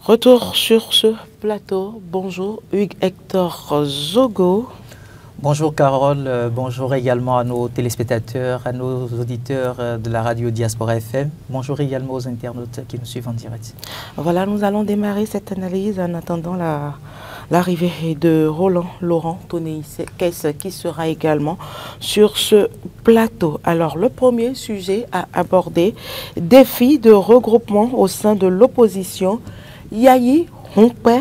Retour sur ce plateau. Bonjour Hugues Hector Zogo. Bonjour Carole, bonjour également à nos téléspectateurs, à nos auditeurs de la radio Diaspora FM. Bonjour également aux internautes qui nous suivent en direct. Voilà, nous allons démarrer cette analyse en attendant l'arrivée de Roland Laurent Tonneïsses qui sera également sur ce plateau. Alors, le premier sujet à aborder, défi de regroupement au sein de l'opposition. Yayi Hompé,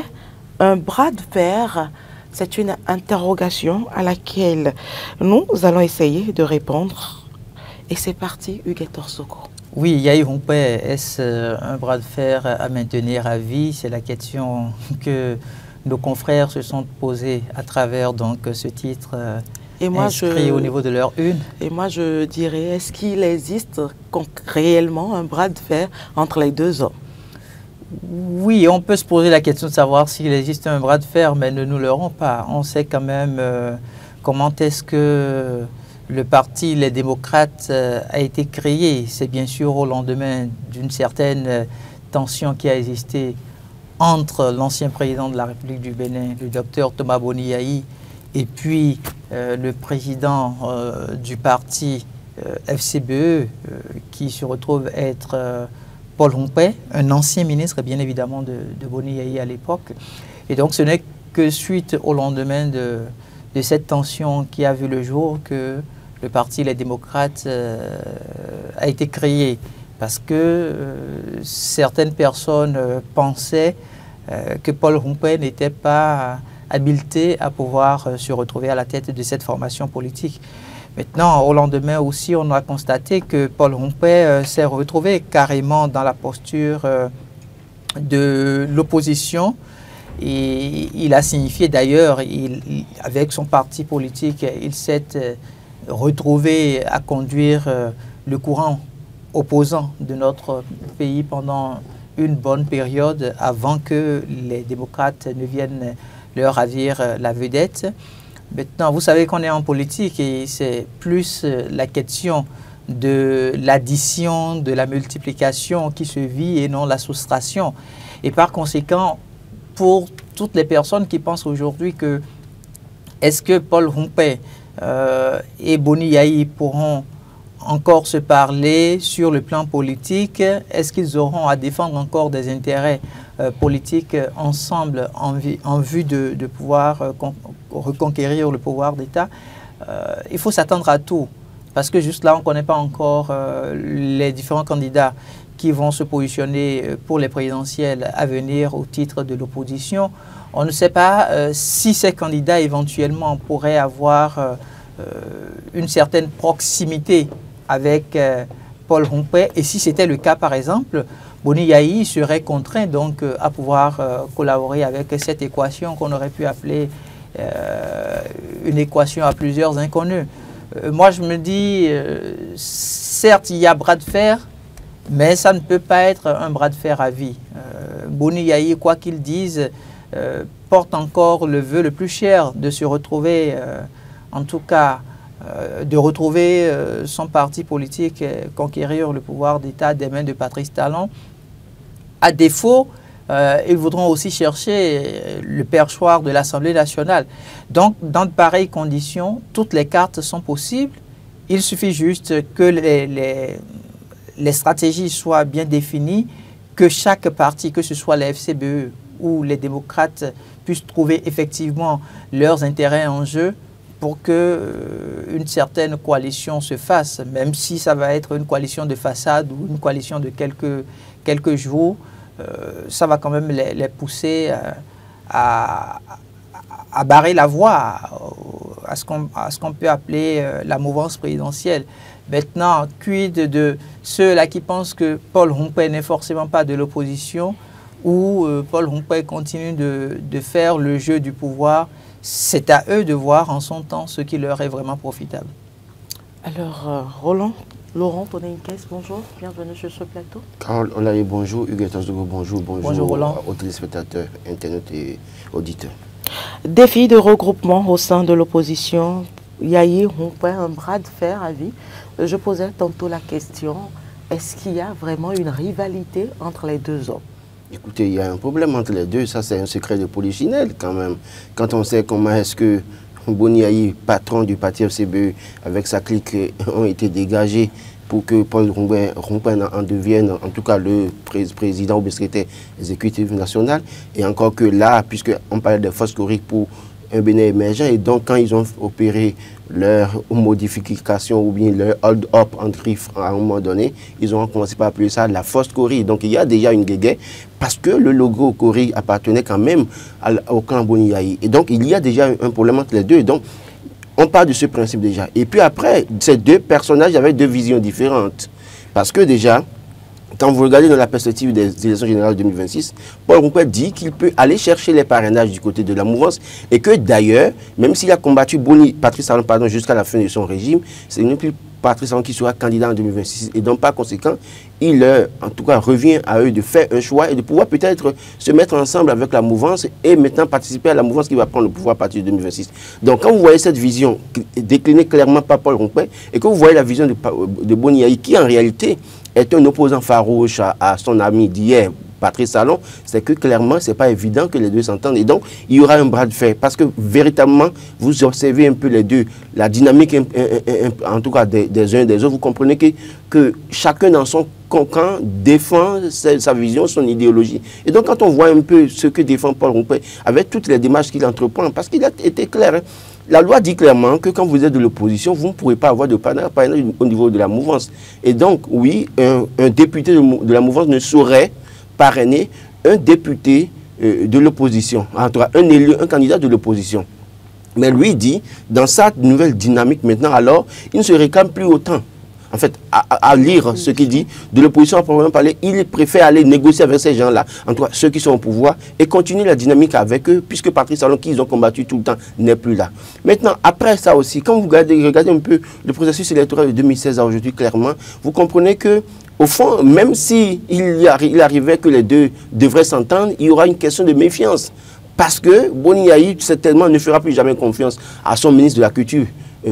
un bras de fer. C'est une interrogation à laquelle nous allons essayer de répondre. Et c'est parti, Hugues Hector Zogo. Oui, Yayi Hompé, est-ce un bras de fer à maintenir à vie? C'est la question que nos confrères se sont posés à travers donc, ce titre inscrit au niveau de leur une. Et moi, je dirais, est-ce qu'il existe réellement un bras de fer entre les deux hommes? Oui, on peut se poser la question de savoir s'il existe un bras de fer, mais ne nous leurrons pas. On sait quand même comment est-ce que le parti Les Démocrates a été créé. C'est bien sûr au lendemain d'une certaine tension qui a existé entre l'ancien président de la République du Bénin, le docteur Thomas Boni Yayi, et puis le président du parti FCBE, qui se retrouve être Paul Hompé, un ancien ministre bien évidemment de Boni Yayi à l'époque. Et donc ce n'est que suite au lendemain de cette tension qui a vu le jour que le parti Les Démocrates a été créé. Parce que certaines personnes pensaient que Paul Hompé n'était pas habilité à pouvoir se retrouver à la tête de cette formation politique. Maintenant, au lendemain aussi, on a constaté que Paul Hompé s'est retrouvé carrément dans la posture de l'opposition. Et il a signifié d'ailleurs, avec son parti politique, il s'est retrouvé à conduire le courant opposant de notre pays pendant une bonne période avant que les démocrates ne viennent leur ravir la vedette. Maintenant, vous savez qu'on est en politique et c'est plus la question de l'addition, de la multiplication qui se vit et non la soustraction. Et par conséquent, pour toutes les personnes qui pensent aujourd'hui que est-ce que Paul Hompé et Boni Yayi pourront encore se parler sur le plan politique? Est-ce qu'ils auront à défendre encore des intérêts politiques ensemble en vue de pouvoir reconquérir le pouvoir d'État? Il faut s'attendre à tout, parce que juste là, on ne connaît pas encore les différents candidats qui vont se positionner pour les présidentielles à venir au titre de l'opposition. On ne sait pas si ces candidats éventuellement pourraient avoir une certaine proximité avec Paul Hompé, et si c'était le cas par exemple, Boni Yayi serait contraint donc à pouvoir collaborer avec cette équation qu'on aurait pu appeler une équation à plusieurs inconnus. Moi je me dis, certes il y a bras de fer, mais ça ne peut pas être un bras de fer à vie. Boni Yayi, quoi qu'il dise, porte encore le vœu le plus cher de se retrouver, en tout cas, de retrouver son parti politique et conquérir le pouvoir d'État des mains de Patrice Talon. À défaut, ils voudront aussi chercher le perchoir de l'Assemblée nationale. Donc, dans de pareilles conditions, toutes les cartes sont possibles. Il suffit juste que les stratégies soient bien définies, que chaque parti, que ce soit les FCBE ou les démocrates, puissent trouver effectivement leurs intérêts en jeu pour qu'une certaine coalition se fasse, même si ça va être une coalition de façade ou une coalition de quelques jours, ça va quand même les pousser à barrer la voie à ce qu'on peut appeler la mouvance présidentielle. Maintenant, quid de ceux-là qui pensent que Paul Hompé n'est forcément pas de l'opposition ou Paul Hompé continue de faire le jeu du pouvoir? C'est à eux de voir en son temps ce qui leur est vraiment profitable. Alors, Roland Laurent Tonneïsses, bonjour, bienvenue sur ce plateau. Carole Olaye, bonjour. Hugues Hector Zogo, bonjour. Bonjour Roland. Aux téléspectateurs, internautes et auditeurs. Défi de regroupement au sein de l'opposition. Yayi Hompé, un bras de fer à vie. Je posais tantôt la question, est-ce qu'il y a vraiment une rivalité entre les deux hommes? Écoutez, il y a un problème entre les deux, ça c'est un secret de polichinelle quand même. Quand on sait comment est-ce que Boni Ayi, patron du parti FCBE, avec sa clique, ont été dégagés pour que Paul Rompin en devienne, en tout cas, le président ou le secrétaire exécutif national. Et encore que là, puisqu'on parlait de Foscoric pour un Bénin émergent, et donc quand ils ont opéré leur modification ou bien leur hold-up en griffe à un moment donné, ils ont commencé par appeler ça la fausse Cori. Donc il y a déjà une guéguerre parce que le logo Cori appartenait quand même au clan Boni Ayi. Et donc il y a déjà un problème entre les deux. Et donc on part de ce principe déjà. Et puis après, ces deux personnages avaient deux visions différentes. Parce que déjà, quand vous regardez dans la perspective des élections générales 2026, Paul Rompin dit qu'il peut aller chercher les parrainages du côté de la mouvance et que d'ailleurs, même s'il a combattu Patrice Talon jusqu'à la fin de son régime, c'est non plus Patrice Talon qui sera candidat en 2026. Et donc, par conséquent, il, en tout cas, revient à eux de faire un choix et de pouvoir peut-être se mettre ensemble avec la mouvance et maintenant participer à la mouvance qui va prendre le pouvoir à partir de 2026. Donc, quand vous voyez cette vision déclinée clairement par Paul Rompin et que vous voyez la vision de Boni Ayi qui, en réalité, est un opposant farouche à son ami d'hier, Patrice Talon, c'est que clairement, ce n'est pas évident que les deux s'entendent. Et donc, il y aura un bras de fer. Parce que véritablement, vous observez un peu les deux, la dynamique, en tout cas des uns des autres, vous comprenez que chacun dans son camp défend sa vision, son idéologie. Et donc, quand on voit un peu ce que défend Paul Rompin, avec toutes les démarches qu'il entreprend, parce qu'il a été clair, hein, la loi dit clairement que quand vous êtes de l'opposition, vous ne pourrez pas avoir de parrainage au niveau de la mouvance. Et donc, oui, un député de la mouvance ne saurait parrainer un député de l'opposition, en tout cas un candidat de l'opposition. Mais lui dit, dans sa nouvelle dynamique maintenant, alors, il ne se réclame plus autant. En fait, à lire ce qu'il dit, de l'opposition à proprement parler, il préfère aller négocier avec ces gens-là, en tout cas ceux qui sont au pouvoir, et continuer la dynamique avec eux, puisque Patrice Talon, qu'ils ont combattu tout le temps, n'est plus là. Maintenant, après ça aussi, quand vous regardez un peu le processus électoral de 2016 à aujourd'hui, clairement, vous comprenez que, au fond, même s'il arrivait que les deux devraient s'entendre, il y aura une question de méfiance. Parce que Boni Ayi, certainement, ne fera plus jamais confiance à son ministre de la Culture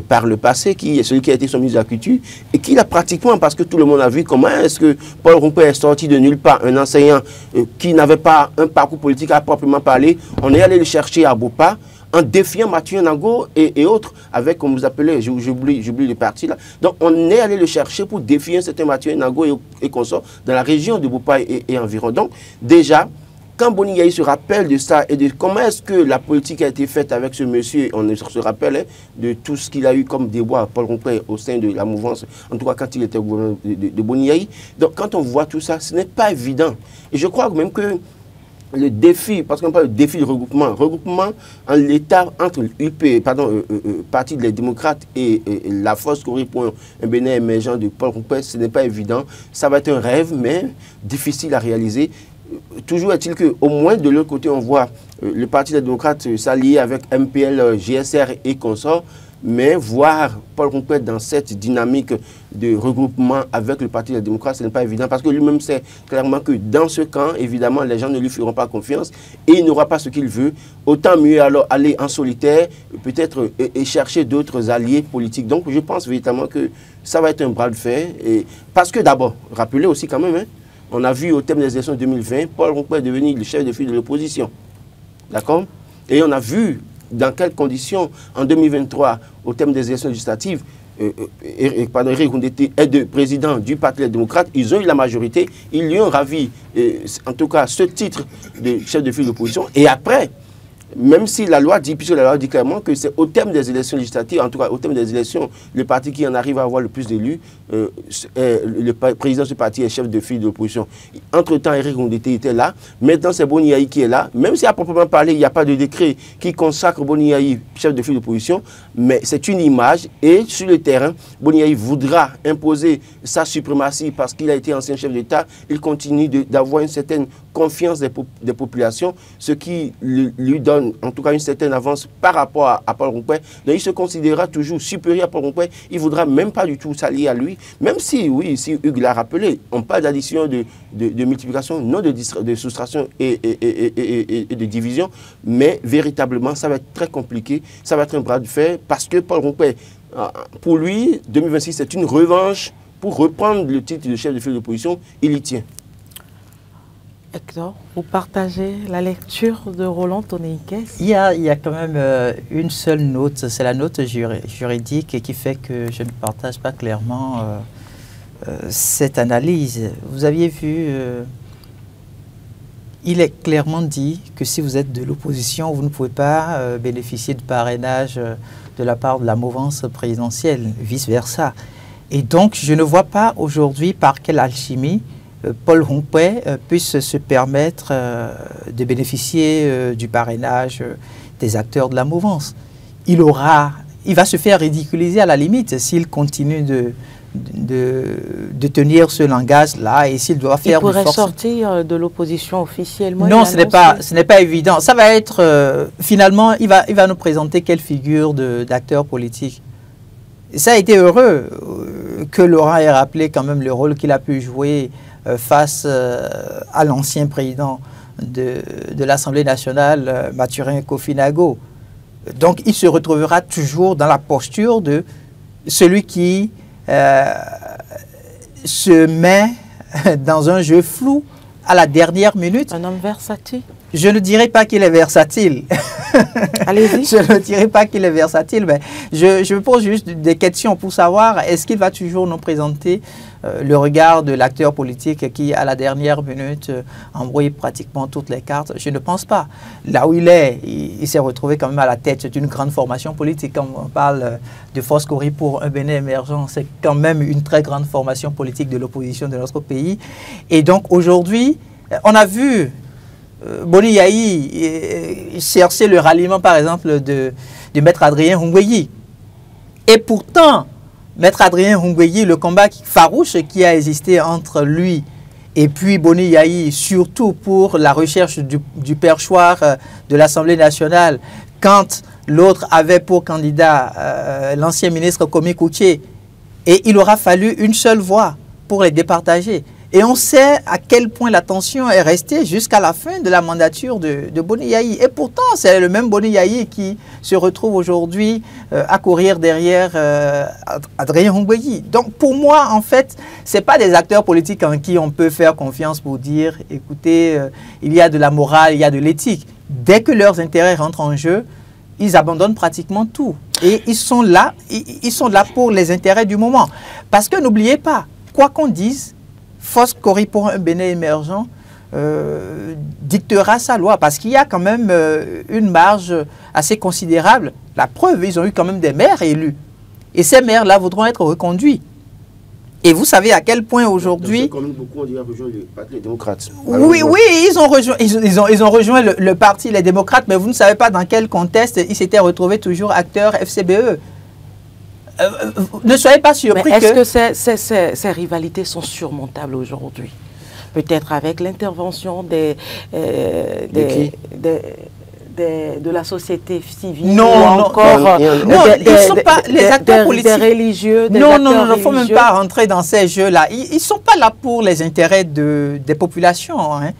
par le passé, qui est celui qui a été son ministre de la Culture, et qui a pratiquement, parce que tout le monde a vu comment est-ce que Paul Rompin est sorti de nulle part, un enseignant qui n'avait pas un parcours politique à proprement parler, on est allé le chercher à Bopa, en défiant Mathieu Nango et autres, avec, comme vous appelez, j'oublie les partis là. Donc on est allé le chercher pour défier un certain Mathieu Nango et consorts dans la région de Bopa et environ. Donc déjà, quand Boni Ayi se rappelle de ça et de comment est-ce que la politique a été faite avec ce monsieur, on se rappelle hein, de tout ce qu'il a eu comme déboire Paul Rompin au sein de la mouvance, en tout cas quand il était au gouvernement de Boni Ayi. Donc quand on voit tout ça, ce n'est pas évident. Et je crois même que le défi, parce qu'on parle de défi de regroupement en l'état entre Parti des démocrates et la force Cori pour un Bénin émergent de Paul Rompin, ce n'est pas évident. Ça va être un rêve, mais difficile à réaliser. Toujours est-il qu'au moins de l'autre côté, on voit le Parti des démocrates s'allier avec MPL, GSR et consorts, mais voir Paul Rompin dans cette dynamique de regroupement avec le Parti des démocrates, ce n'est pas évident, parce que lui-même sait clairement que dans ce camp, évidemment, les gens ne lui feront pas confiance et il n'aura pas ce qu'il veut. Autant mieux alors aller en solitaire, peut-être et chercher d'autres alliés politiques. Donc je pense véritablement que ça va être un bras de fer. Parce que d'abord, rappelez aussi quand même, hein, on a vu au thème des élections 2020, Paul Rompin est devenu le chef de file de l'opposition. D'accord? Et on a vu dans quelles conditions, en 2023, au thème des élections législatives, Eric Koundété est le président du Parti des démocrates, ils ont eu la majorité, ils lui ont ravi, en tout cas, ce titre de chef de file de l'opposition. Et après, même si la loi dit, puisque la loi dit clairement que c'est au terme des élections législatives, en tout cas au terme des élections, le parti qui en arrive à avoir le plus d'élus, le président de ce parti est chef de file de l'opposition. Entre-temps, Eric Koundété était là. Maintenant, c'est Boni Ayi qui est là. Même si à proprement parler, il n'y a pas de décret qui consacre Boni Ayi chef de file de l'opposition, mais c'est une image. Et sur le terrain, Boni Ayi voudra imposer sa suprématie parce qu'il a été ancien chef d'État. Il continue d'avoir une certaine confiance des populations, ce qui lui donne en tout cas une certaine avance par rapport à Paul Rompin. Donc il se considérera toujours supérieur à Paul Rompin. Il ne voudra même pas du tout s'allier à lui. Même si, oui, si Hugues l'a rappelé, on parle d'addition, de multiplication, non de soustraction et de division. Mais véritablement, ça va être très compliqué. Ça va être un bras de fer parce que Paul Rompin, pour lui, 2026, c'est une revanche pour reprendre le titre de chef de file de l'opposition. Il y tient. Hector, vous partagez la lecture de Roland Toney-Kess? Il y a quand même une seule note, c'est la note juridique qui fait que je ne partage pas clairement cette analyse. Vous aviez vu, il est clairement dit que si vous êtes de l'opposition, vous ne pouvez pas bénéficier de parrainage de la part de la mouvance présidentielle, vice-versa. Et donc, je ne vois pas aujourd'hui par quelle alchimie Paul Hongpei puisse se permettre de bénéficier du parrainage des acteurs de la mouvance. Il va se faire ridiculiser à la limite s'il continue de tenir ce langage-là et s'il doit faire... Il pourrait sortir de l'opposition officiellement? Non, ce n'est pas évident. Ça va être... finalement, il va nous présenter quelle figure d'acteur politique. Ça a été heureux que Laurent ait rappelé quand même le rôle qu'il a pu jouer face à l'ancien président de l'Assemblée nationale, Mathurin Kofi-Nago. Donc, il se retrouvera toujours dans la posture de celui qui se met dans un jeu flou à la dernière minute. Un homme versatile? Je ne dirais pas qu'il est versatile. Allez-y. Je ne dirais pas qu'il est versatile, mais je pose juste des questions pour savoir est-ce qu'il va toujours nous présenter le regard de l'acteur politique qui, à la dernière minute, embrouille pratiquement toutes les cartes. Je ne pense pas. Là où il est, il s'est retrouvé quand même à la tête d'une grande formation politique. Quand on parle de Foscori pour un Bénin émergent, c'est quand même une très grande formation politique de l'opposition de notre pays. Et donc aujourd'hui, on a vu Boni Yayi chercher le ralliement, par exemple, de Maître Adrien Hungweyi. Et pourtant, Maître Adrien Hungweyi, le combat farouche qui a existé entre lui et puis Boni Yayi, surtout pour la recherche du perchoir de l'Assemblée nationale, quand l'autre avait pour candidat l'ancien ministre Komi Koutié, et il aura fallu une seule voix pour les départager. Et on sait à quel point la tension est restée jusqu'à la fin de la mandature de Boni Yayi. Et pourtant, c'est le même Boni Yayi qui se retrouve aujourd'hui à courir derrière Adrien Hungweyi. Donc pour moi, en fait, ce n'est pas des acteurs politiques en qui on peut faire confiance pour dire, écoutez, il y a de la morale, il y a de l'éthique. Dès que leurs intérêts rentrent en jeu, ils abandonnent pratiquement tout. Et ils sont là pour les intérêts du moment. Parce que n'oubliez pas, quoi qu'on dise, Foscori pour un Bénin émergent dictera sa loi parce qu'il y a quand même une marge assez considérable. La preuve, ils ont eu quand même des maires élus. Et ces maires-là voudront être reconduits. Et vous savez à quel point aujourd'hui... Comme beaucoup ont déjà rejoint le Parti des démocrates. Oui, ils ont rejoint le Parti les démocrates, mais vous ne savez pas dans quel contexte ils s'étaient retrouvés toujours acteurs FCBE. Ne soyez pas surpris. Mais est-ce que ces rivalités sont surmontables aujourd'hui? Peut-être avec l'intervention de la société civile non, ou encore ils sont pas les acteurs politiques. Des religieux, non, il ne faut même pas rentrer dans ces jeux-là. Ils ne sont pas là pour les intérêts des populations. Hein.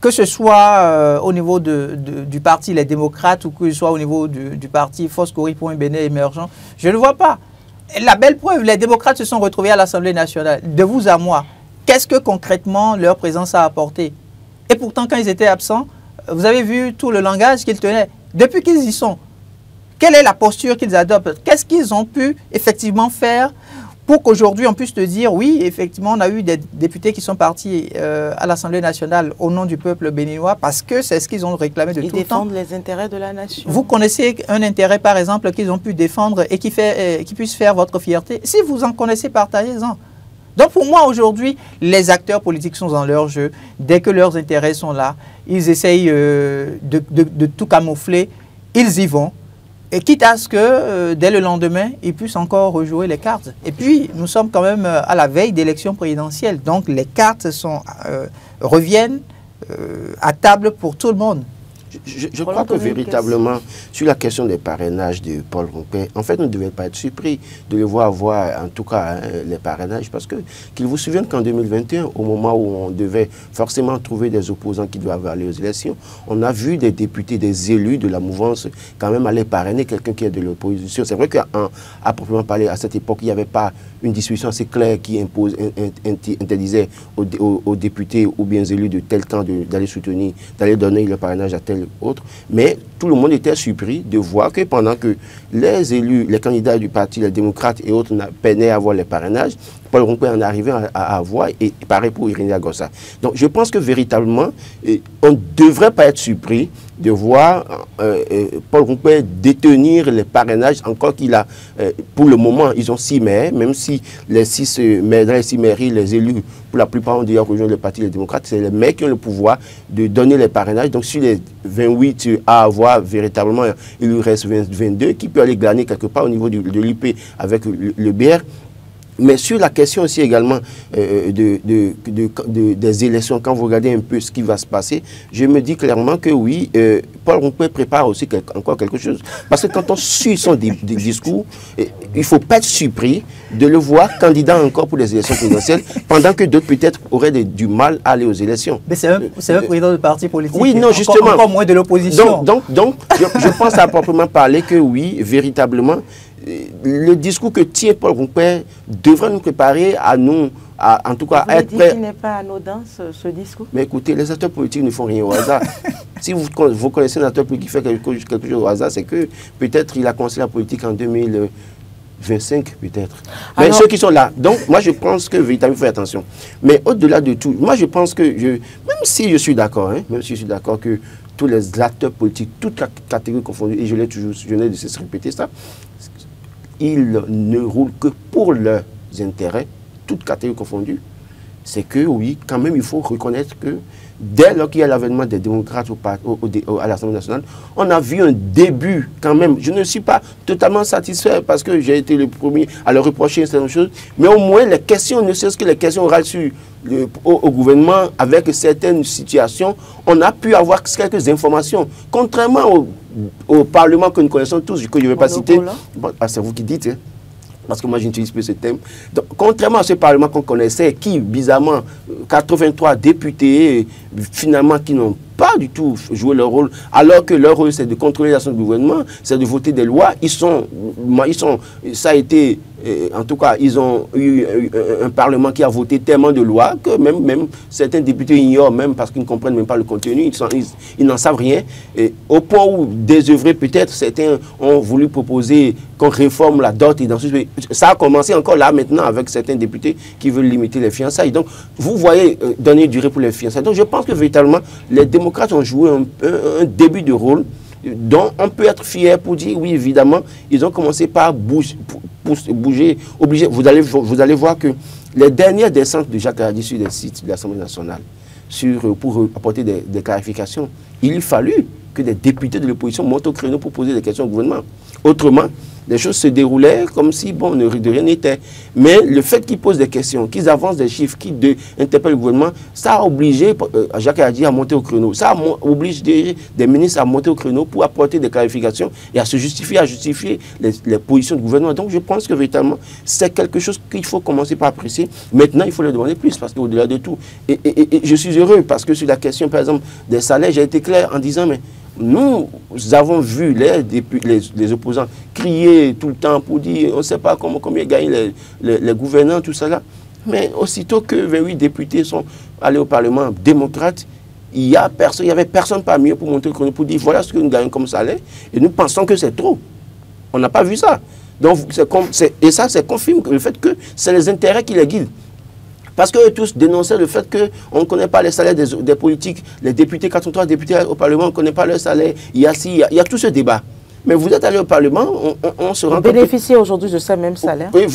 Que ce soit au niveau du Parti les démocrates ou que ce soit au niveau du Parti Foscori pour un Bénin émergent, je ne vois pas. La belle preuve, les démocrates se sont retrouvés à l'Assemblée nationale. De vous à moi, qu'est-ce que concrètement leur présence a apporté? Et pourtant, quand ils étaient absents, vous avez vu tout le langage qu'ils tenaient. Depuis qu'ils y sont, quelle est la posture qu'ils adoptent? Qu'est-ce qu'ils ont pu effectivement faire pour qu'aujourd'hui on puisse te dire, oui, effectivement, on a eu des députés qui sont partis à l'Assemblée nationale au nom du peuple béninois parce que c'est ce qu'ils ont réclamé de tout le temps. Ils défendent les intérêts de la nation. Vous connaissez un intérêt, par exemple, qu'ils ont pu défendre et qui puisse faire votre fierté? Si vous en connaissez, partagez-en. Donc pour moi, aujourd'hui, les acteurs politiques sont dans leur jeu. Dès que leurs intérêts sont là, ils essayent de tout camoufler, ils y vont. Et quitte à ce que, dès le lendemain, ils puissent encore rejouer les cartes. Et puis, nous sommes quand même à la veille d'élections présidentielles. Donc, les cartes reviennent à table pour tout le monde. Je crois que véritablement, sur la question des parrainages de Paul Rompé, en fait, on ne devait pas être surpris de le voir avoir, en tout cas, les parrainages, parce que, qu'il vous souvienne qu'en 2021, au moment où on devait forcément trouver des opposants qui doivent aller aux élections, on a vu des députés, des élus de la mouvance, quand même aller parrainer quelqu'un qui est de l'opposition. C'est vrai qu'à proprement parler, à cette époque, il n'y avait pas une disposition assez claire qui interdisait aux députés ou bien aux élus de tel temps d'aller soutenir, d'aller donner le parrainage à tel autre. Mais tout le monde était surpris de voir que pendant que les élus, les candidats du parti, les démocrates et autres peinaient à avoir les parrainages, Paul Rompé en arrivait à avoir, et pareil pour Irénée Agossa. Donc je pense que véritablement, on ne devrait pas être surpris de voir Paul Rompé détenir les parrainages, encore qu'il a, pour le moment, ils ont 6 maires, même si les 6 maires, dans les 6 mairies, les élus, pour la plupart ont déjà rejoint le parti des démocrates, c'est les maires qui ont le pouvoir de donner les parrainages. Donc sur les 28 à avoir, véritablement, il lui reste 22 qui peut aller glaner quelque part au niveau de l'IP avec le BR. Mais sur la question aussi également des élections, quand vous regardez un peu ce qui va se passer, je me dis clairement que oui, Paul Rompé prépare aussi encore quelque chose. Parce que quand on suit son discours, il ne faut pas être surpris de le voir candidat encore pour les élections présidentielles, pendant que d'autres peut-être auraient du mal à aller aux élections. Mais c'est un président de parti politique. Oui, non, justement. Encore moins de l'opposition. Donc je pense à proprement parler que oui, véritablement, le discours que tient Paul Rompé devrait nous préparer à nous, en tout cas, à être prêts. Il n'est pas anodin ce discours. Mais écoutez, les acteurs politiques ne font rien au hasard. Si vous connaissez un acteur politique qui fait quelque chose au hasard, c'est que peut-être il a commencé la politique en 2025, peut-être. Mais ceux qui sont là. Donc, moi, je pense que véritablement, il faut faire attention. Mais au-delà de tout, moi, je pense que, même si je suis d'accord, que tous les acteurs politiques, toutes les catégories confondues, et je l'ai toujours, je n'ai de cesse de répéter ça, ils ne roulent que pour leurs intérêts, toutes catégories confondues. C'est que, oui, quand même, il faut reconnaître que dès lors qu'il y a l'avènement des démocrates à l'Assemblée nationale, on a vu un début quand même. Je ne suis pas totalement satisfait parce que j'ai été le premier à leur reprocher certaines choses, mais au moins les questions, ne serait-ce que les questions orales au gouvernement avec certaines situations, on a pu avoir quelques informations. Contrairement au Parlement que nous connaissons tous, que je ne vais pas citer, bon, c'est vous qui dites, hein. Parce que moi, je n'utilise plus ce thème. Donc, contrairement à ce Parlement qu'on connaissait, qui, bizarrement, 83 députés, finalement, qui n'ont pas du tout joué leur rôle, alors que leur rôle, c'est de contrôler l'action du gouvernement, c'est de voter des lois. Ça a été, en tout cas, ils ont eu un Parlement qui a voté tellement de lois que même certains députés ignorent, même parce qu'ils ne comprennent même pas le contenu, ils n'en savent rien. Et au point où, désœuvrés peut-être, certains ont voulu proposer qu'on réforme la dot et dans ce ça a commencé encore là maintenant avec certains députés qui veulent limiter les fiançailles. Donc, vous voyez, donner durée pour les fiançailles. Donc, je pense que véritablement, les démocrates ont joué un début de rôle dont on peut être fier pour dire, oui, évidemment, ils ont commencé par bouger, obligé. Vous allez voir que les dernières descentes de Jacques Aradi sur les sites de l'Assemblée nationale, pour apporter des clarifications, il fallut que des députés de l'opposition montent au créneau pour poser des questions au gouvernement. Autrement, les choses se déroulaient comme si, bon, de rien n'était. Mais le fait qu'ils posent des questions, qu'ils avancent des chiffres, qu'ils interpellent le gouvernement, ça a obligé Jacques Aradi à monter au créneau. Ça a obligé des ministres à monter au créneau pour apporter des clarifications et à se justifier, les positions du gouvernement. Donc je pense que véritablement, c'est quelque chose qu'il faut commencer par apprécier. Maintenant, il faut le demander plus, parce qu'au-delà de tout, et je suis heureux, parce que sur la question, par exemple, des salaires, j'ai été clair en disant, mais nous avons vu les opposants crier tout le temps pour dire on ne sait pas combien gagnent les gouvernants, tout ça là. Mais aussitôt que 28 députés sont allés au Parlement démocrate, il n'y avait personne parmi eux pour monter le chrono, pour dire voilà ce que nous gagnons comme salaire. Et nous pensons que c'est trop. On n'a pas vu ça. Donc, et ça, c'est confirme le fait que c'est les intérêts qui les guident. Parce qu'eux tous dénonçaient le fait qu'on ne connaît pas les salaires des politiques, les députés, 43 députés au Parlement, on ne connaît pas leur salaire. Il y a tout ce débat. Mais vous êtes allé au Parlement, on se rend compte. Vous bénéficiez aujourd'hui de ce même salaire? Oui,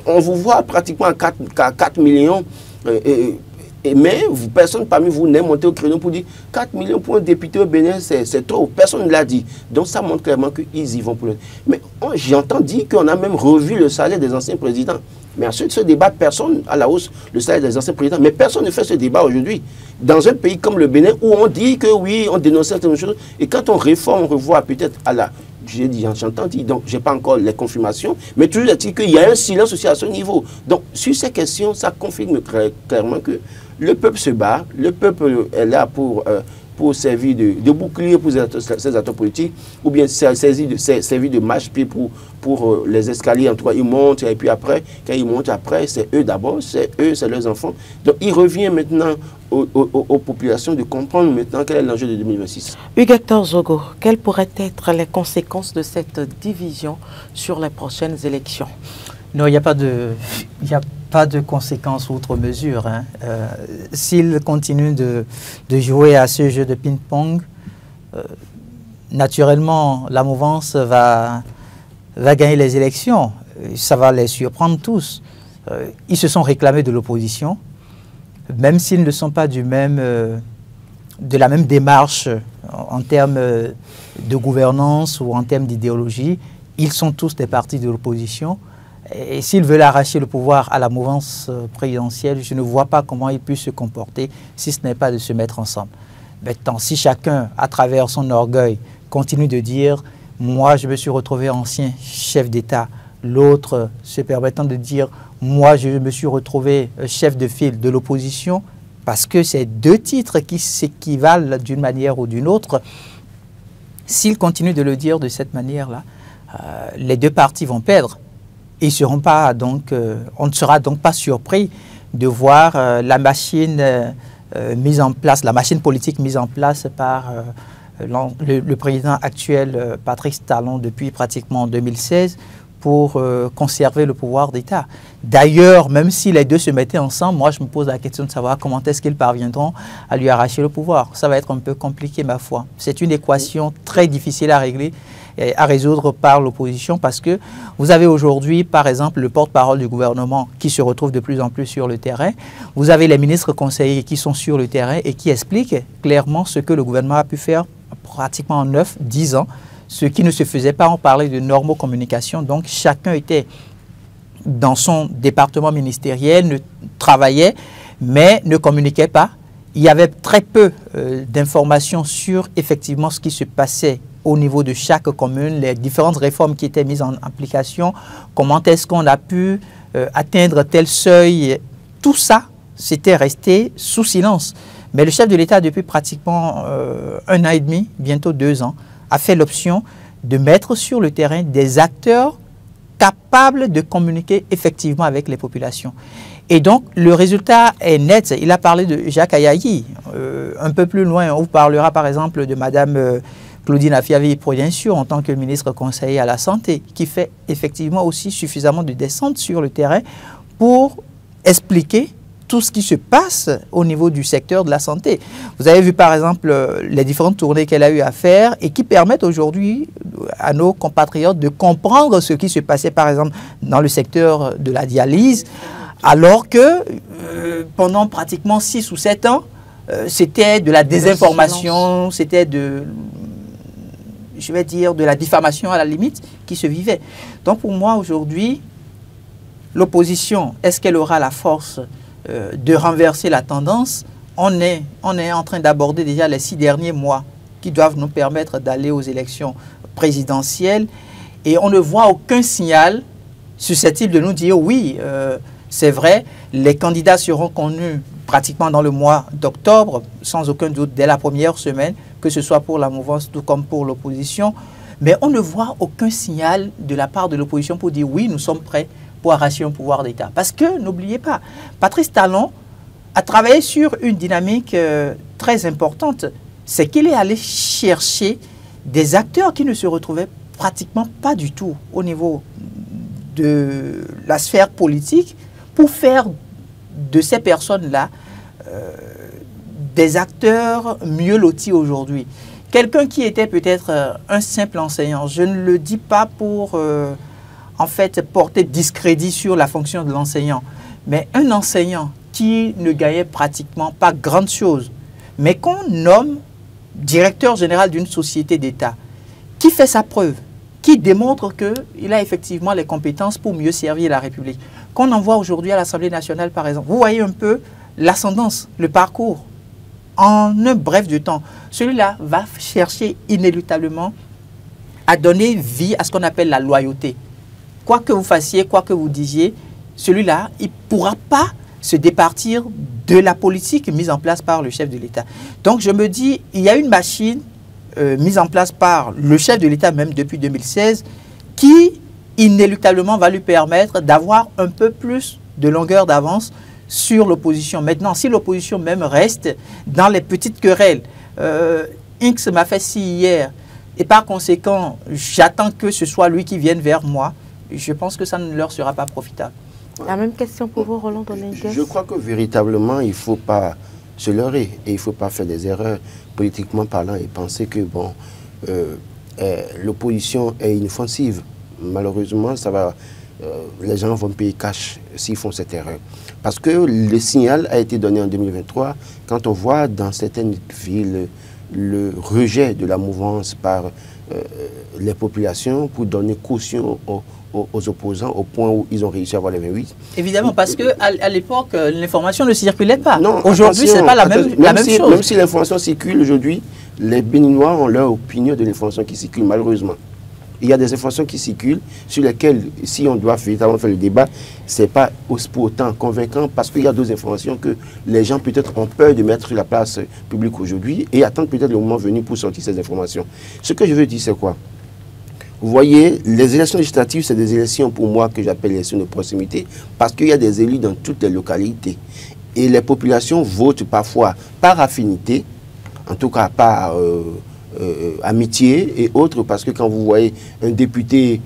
on vous voit pratiquement à 4 millions. Mais personne parmi vous n'est monté au créneau pour dire 4 millions pour un député au Bénin, c'est trop. Personne ne l'a dit. Donc ça montre clairement qu'ils y vont pour le... Mais j'entends dire qu'on a même revu le salaire des anciens présidents. Mais ensuite, ce débat, personne à la hausse le salaire des anciens présidents. Mais personne ne fait ce débat aujourd'hui. Dans un pays comme le Bénin, où on dit que oui, on dénonce certaines choses, et quand on réforme, on revoit peut-être à la... J'ai dit, j'entends dire, donc je n'ai pas encore les confirmations, mais toujours est-il qu'il y a un silence aussi à ce niveau. Donc, sur ces questions, ça confirme clairement que le peuple se bat, le peuple est là pour servir de bouclier pour ces acteurs politiques, ou bien servir de marche-pied pour les escaliers. En tout cas, ils montent, et puis après, quand ils montent après, c'est eux d'abord, c'est eux, c'est leurs enfants. Donc, il revient maintenant aux populations de comprendre maintenant quel est l'enjeu de 2026. Hugues-Hector Zogo, quelles pourraient être les conséquences de cette division sur les prochaines élections? Non, il n'y a pas de conséquences outre mesure. Hein. S'il continue de jouer à ce jeu de ping-pong, naturellement, la mouvance va gagner les élections. Ça va les surprendre tous. Ils se sont réclamés de l'opposition, même s'ils ne sont pas de la même démarche en termes de gouvernance ou en termes d'idéologie. Ils sont tous des partis de l'opposition. Et s'ils veulent arracher le pouvoir à la mouvance présidentielle, je ne vois pas comment ils puissent se comporter si ce n'est pas de se mettre ensemble. Maintenant, si chacun, à travers son orgueil, continue de dire « moi, je me suis retrouvé ancien chef d'État », l'autre se permettant de dire « moi, je me suis retrouvé chef de file de l'opposition », parce que c'est deux titres qui s'équivalent d'une manière ou d'une autre, s'ils continuent de le dire de cette manière-là, les deux partis vont perdre. Ils seront pas, donc, on ne sera donc pas surpris de voir la machine mise en place, la machine politique mise en place par le président actuel, Patrice Talon, depuis pratiquement 2016, pour conserver le pouvoir d'État. D'ailleurs, même si les deux se mettaient ensemble, moi je me pose la question de savoir comment est-ce qu'ils parviendront à lui arracher le pouvoir. Ça va être un peu compliqué, ma foi. C'est une équation très difficile à régler, à résoudre par l'opposition, parce que vous avez aujourd'hui, par exemple, le porte-parole du gouvernement qui se retrouve de plus en plus sur le terrain. Vous avez les ministres conseillers qui sont sur le terrain et qui expliquent clairement ce que le gouvernement a pu faire pratiquement en 9-10 ans, ce qui ne se faisait pas. On parlait de normocommunication, donc chacun était dans son département ministériel, travaillait, mais ne communiquait pas. Il y avait très peu d'informations sur effectivement ce qui se passait au niveau de chaque commune, les différentes réformes qui étaient mises en application, comment est-ce qu'on a pu atteindre tel seuil. Tout ça, c'était resté sous silence. Mais le chef de l'État, depuis pratiquement 1 an et demi, bientôt 2 ans, a fait l'option de mettre sur le terrain des acteurs capables de communiquer effectivement avec les populations. Et donc, le résultat est net. Il a parlé de Jacques Ayayi. Un peu plus loin, on vous parlera par exemple de Madame Claudine Afiavi-Prudencio en tant que ministre conseiller à la Santé, qui fait effectivement aussi suffisamment de descente sur le terrain pour expliquer tout ce qui se passe au niveau du secteur de la santé. Vous avez vu par exemple les différentes tournées qu'elle a eu à faire et qui permettent aujourd'hui à nos compatriotes de comprendre ce qui se passait par exemple dans le secteur de la dialyse, alors que pendant pratiquement 6 ou 7 ans, c'était de la désinformation, c'était je vais dire, de la diffamation à la limite qui se vivait. Donc pour moi aujourd'hui, l'opposition, est-ce qu'elle aura la force de renverser la tendance? On est en train d'aborder déjà les 6 derniers mois qui doivent nous permettre d'aller aux élections présidentielles et on ne voit aucun signal susceptible de nous dire oui, c'est vrai, les candidats seront connus pratiquement dans le mois d'octobre, sans aucun doute, dès la première semaine, que ce soit pour la mouvance tout comme pour l'opposition. Mais on ne voit aucun signal de la part de l'opposition pour dire oui, nous sommes prêts pour arracher un pouvoir d'État. Parce que, n'oubliez pas, Patrice Talon a travaillé sur une dynamique très importante. C'est qu'il est allé chercher des acteurs qui ne se retrouvaient pratiquement pas du tout au niveau de la sphère politique pour faire de ces personnes-là des acteurs mieux lotis aujourd'hui. Quelqu'un qui était peut-être un simple enseignant, je ne le dis pas pour en fait porter discrédit sur la fonction de l'enseignant, mais un enseignant qui ne gagnait pratiquement pas grande chose, mais qu'on nomme directeur général d'une société d'État, qui fait sa preuve, qui démontre qu'il a effectivement les compétences pour mieux servir la République. qu'on envoie aujourd'hui à l'Assemblée nationale, par exemple. Vous voyez un peu l'ascendance, le parcours. En un bref de temps, celui-là va chercher inéluctablement à donner vie à ce qu'on appelle la loyauté. Quoi que vous fassiez, quoi que vous disiez, celui-là, il ne pourra pas se départir de la politique mise en place par le chef de l'État. Donc je me dis, il y a une machine mise en place par le chef de l'État même depuis 2016 qui inéluctablement va lui permettre d'avoir un peu plus de longueur d'avance sur l'opposition. Maintenant, si l'opposition même reste dans les petites querelles, X m'a fait ci hier, et par conséquent, j'attends que ce soit lui qui vienne vers moi, je pense que ça ne leur sera pas profitable. La même question pour vous, Roland Dominguez. Je crois que véritablement, il ne faut pas se leurrer et il ne faut pas faire des erreurs politiquement parlant et penser que bon, l'opposition est inoffensive. Malheureusement, ça va, les gens vont payer cash s'ils font cette erreur. Parce que le signal a été donné en 2023 quand on voit dans certaines villes le rejet de la mouvance par les populations pour donner caution aux opposants au point où ils ont réussi à avoir les 28. Évidemment, parce qu'à l'époque, l'information ne circulait pas. Aujourd'hui, ce n'est pas la même chose. Même si l'information circule aujourd'hui, les Béninois ont leur opinion de l'information qui circule, malheureusement. Il y a des informations qui circulent sur lesquelles, si on doit véritablement faire le débat, ce n'est pas pour autant convaincant parce qu'il y a d'autres informations que les gens peut-être ont peur de mettre sur la place publique aujourd'hui et attendent peut-être le moment venu pour sortir ces informations. Ce que je veux dire, c'est quoi? Vous voyez, les élections législatives, c'est des élections pour moi que j'appelle les élections de proximité parce qu'il y a des élus dans toutes les localités. Et les populations votent parfois par affinité, en tout cas par amitié et autres, parce que quand vous voyez un député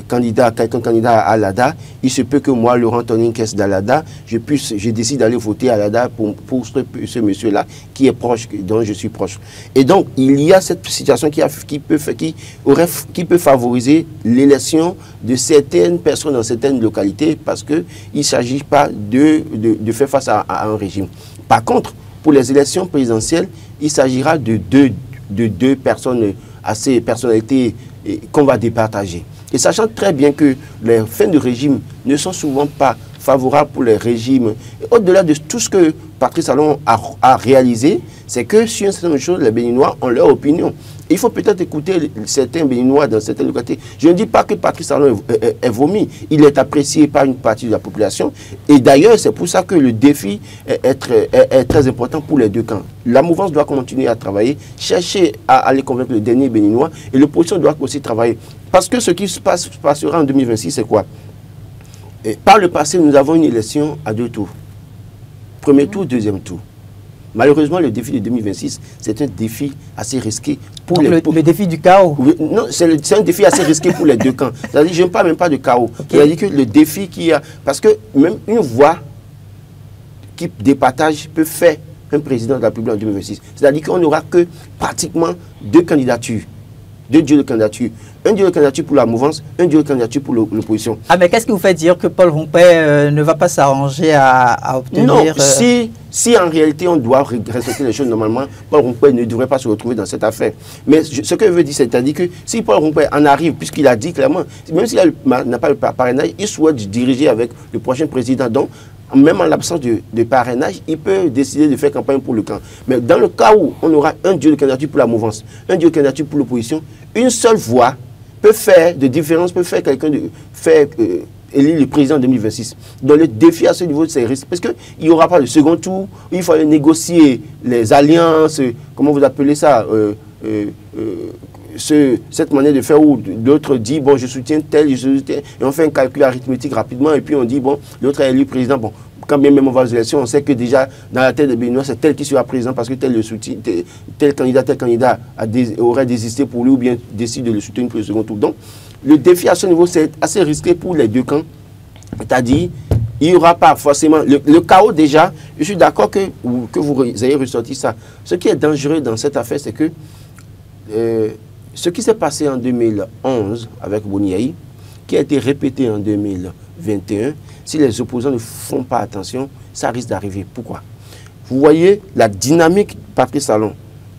quelqu'un candidat à l'ADA, il se peut que moi, Laurent Tonin-Kess d'Alada, je décide d'aller voter à l'ADA pour ce monsieur-là qui est proche, dont je suis proche. Et donc, il y a cette situation qui peut favoriser l'élection de certaines personnes dans certaines localités parce qu'il ne s'agit pas de faire face à un régime. Par contre, pour les élections présidentielles, il s'agira de deux personnes, assez personnalités qu'on va départager. Et sachant très bien que les fins de régime ne sont souvent pas favorables pour les régimes, au-delà de tout ce que Patrice Talon a réalisé, c'est que sur une certaine chose, les Béninois ont leur opinion. Il faut peut-être écouter certains Béninois dans certaines localités. Je ne dis pas que Patrice Talon est vomi. Il est apprécié par une partie de la population. Et d'ailleurs, c'est pour ça que le défi est très important pour les deux camps. La mouvance doit continuer à travailler, chercher à aller convaincre le dernier Béninois. Et l'opposition doit aussi travailler. Parce que ce qui se passera en 2026, c'est quoi? Par le passé, nous avons une élection à 2 tours. Premier tour, deuxième tour. Malheureusement, le défi de 2026, c'est un défi assez risqué pour le défi du chaos. Oui, non, c'est un défi assez risqué pour les deux camps. C'est-à-dire, je ne parle même pas de chaos. Okay. C'est-à-dire que le défi qu'il y a... Parce que même une voix qui départage peut faire un président de la République en 2026. C'est-à-dire qu'on n'aura que pratiquement 2 candidatures. 2 duos de candidature. Un duo de candidature pour la mouvance, un duo de candidature pour l'opposition. Ah, mais qu'est-ce qui vous fait dire que Paul Rompé ne va pas s'arranger à obtenir... Non, si en réalité on doit respecter les choses normalement, Paul Rompé ne devrait pas se retrouver dans cette affaire. Mais ce que je veux dire, c'est-à-dire que si Paul Rompé en arrive, puisqu'il a dit clairement, même s'il n'a pas le parrainage, il souhaite diriger avec le prochain président. Donc, même en l'absence de parrainage, il peut décider de faire campagne pour le camp. Mais dans le cas où on aura un duo de candidature pour la mouvance, un duo de candidature pour l'opposition, une seule voix peut faire de différence, peut faire quelqu'un de faire élire le président en 2026. Donc le défi à ce niveau, c'est risque. Parce qu'il n'y aura pas de second tour, il faut négocier les alliances, comment vous appelez ça, cette manière de faire où l'autre dit, bon, je soutiens tel, je soutiens, et on fait un calcul arithmétique rapidement, et puis on dit, bon, l'autre est élu président, bon, quand bien même on va aux élections, on sait que déjà, dans la tête des Béninois, c'est tel qui sera président, parce que tel candidat aurait désisté pour lui, ou bien décide de le soutenir pour le second tour. Donc, le défi à ce niveau, c'est assez risqué pour les deux camps, c'est-à-dire, il n'y aura pas forcément... Le chaos, déjà, je suis d'accord que vous ayez ressorti ça. Ce qui est dangereux dans cette affaire, c'est que ce qui s'est passé en 2011 avec Boniaï, qui a été répété en 2021, si les opposants ne font pas attention, ça risque d'arriver. Pourquoi? Vous voyez la dynamique de Patrice Talon.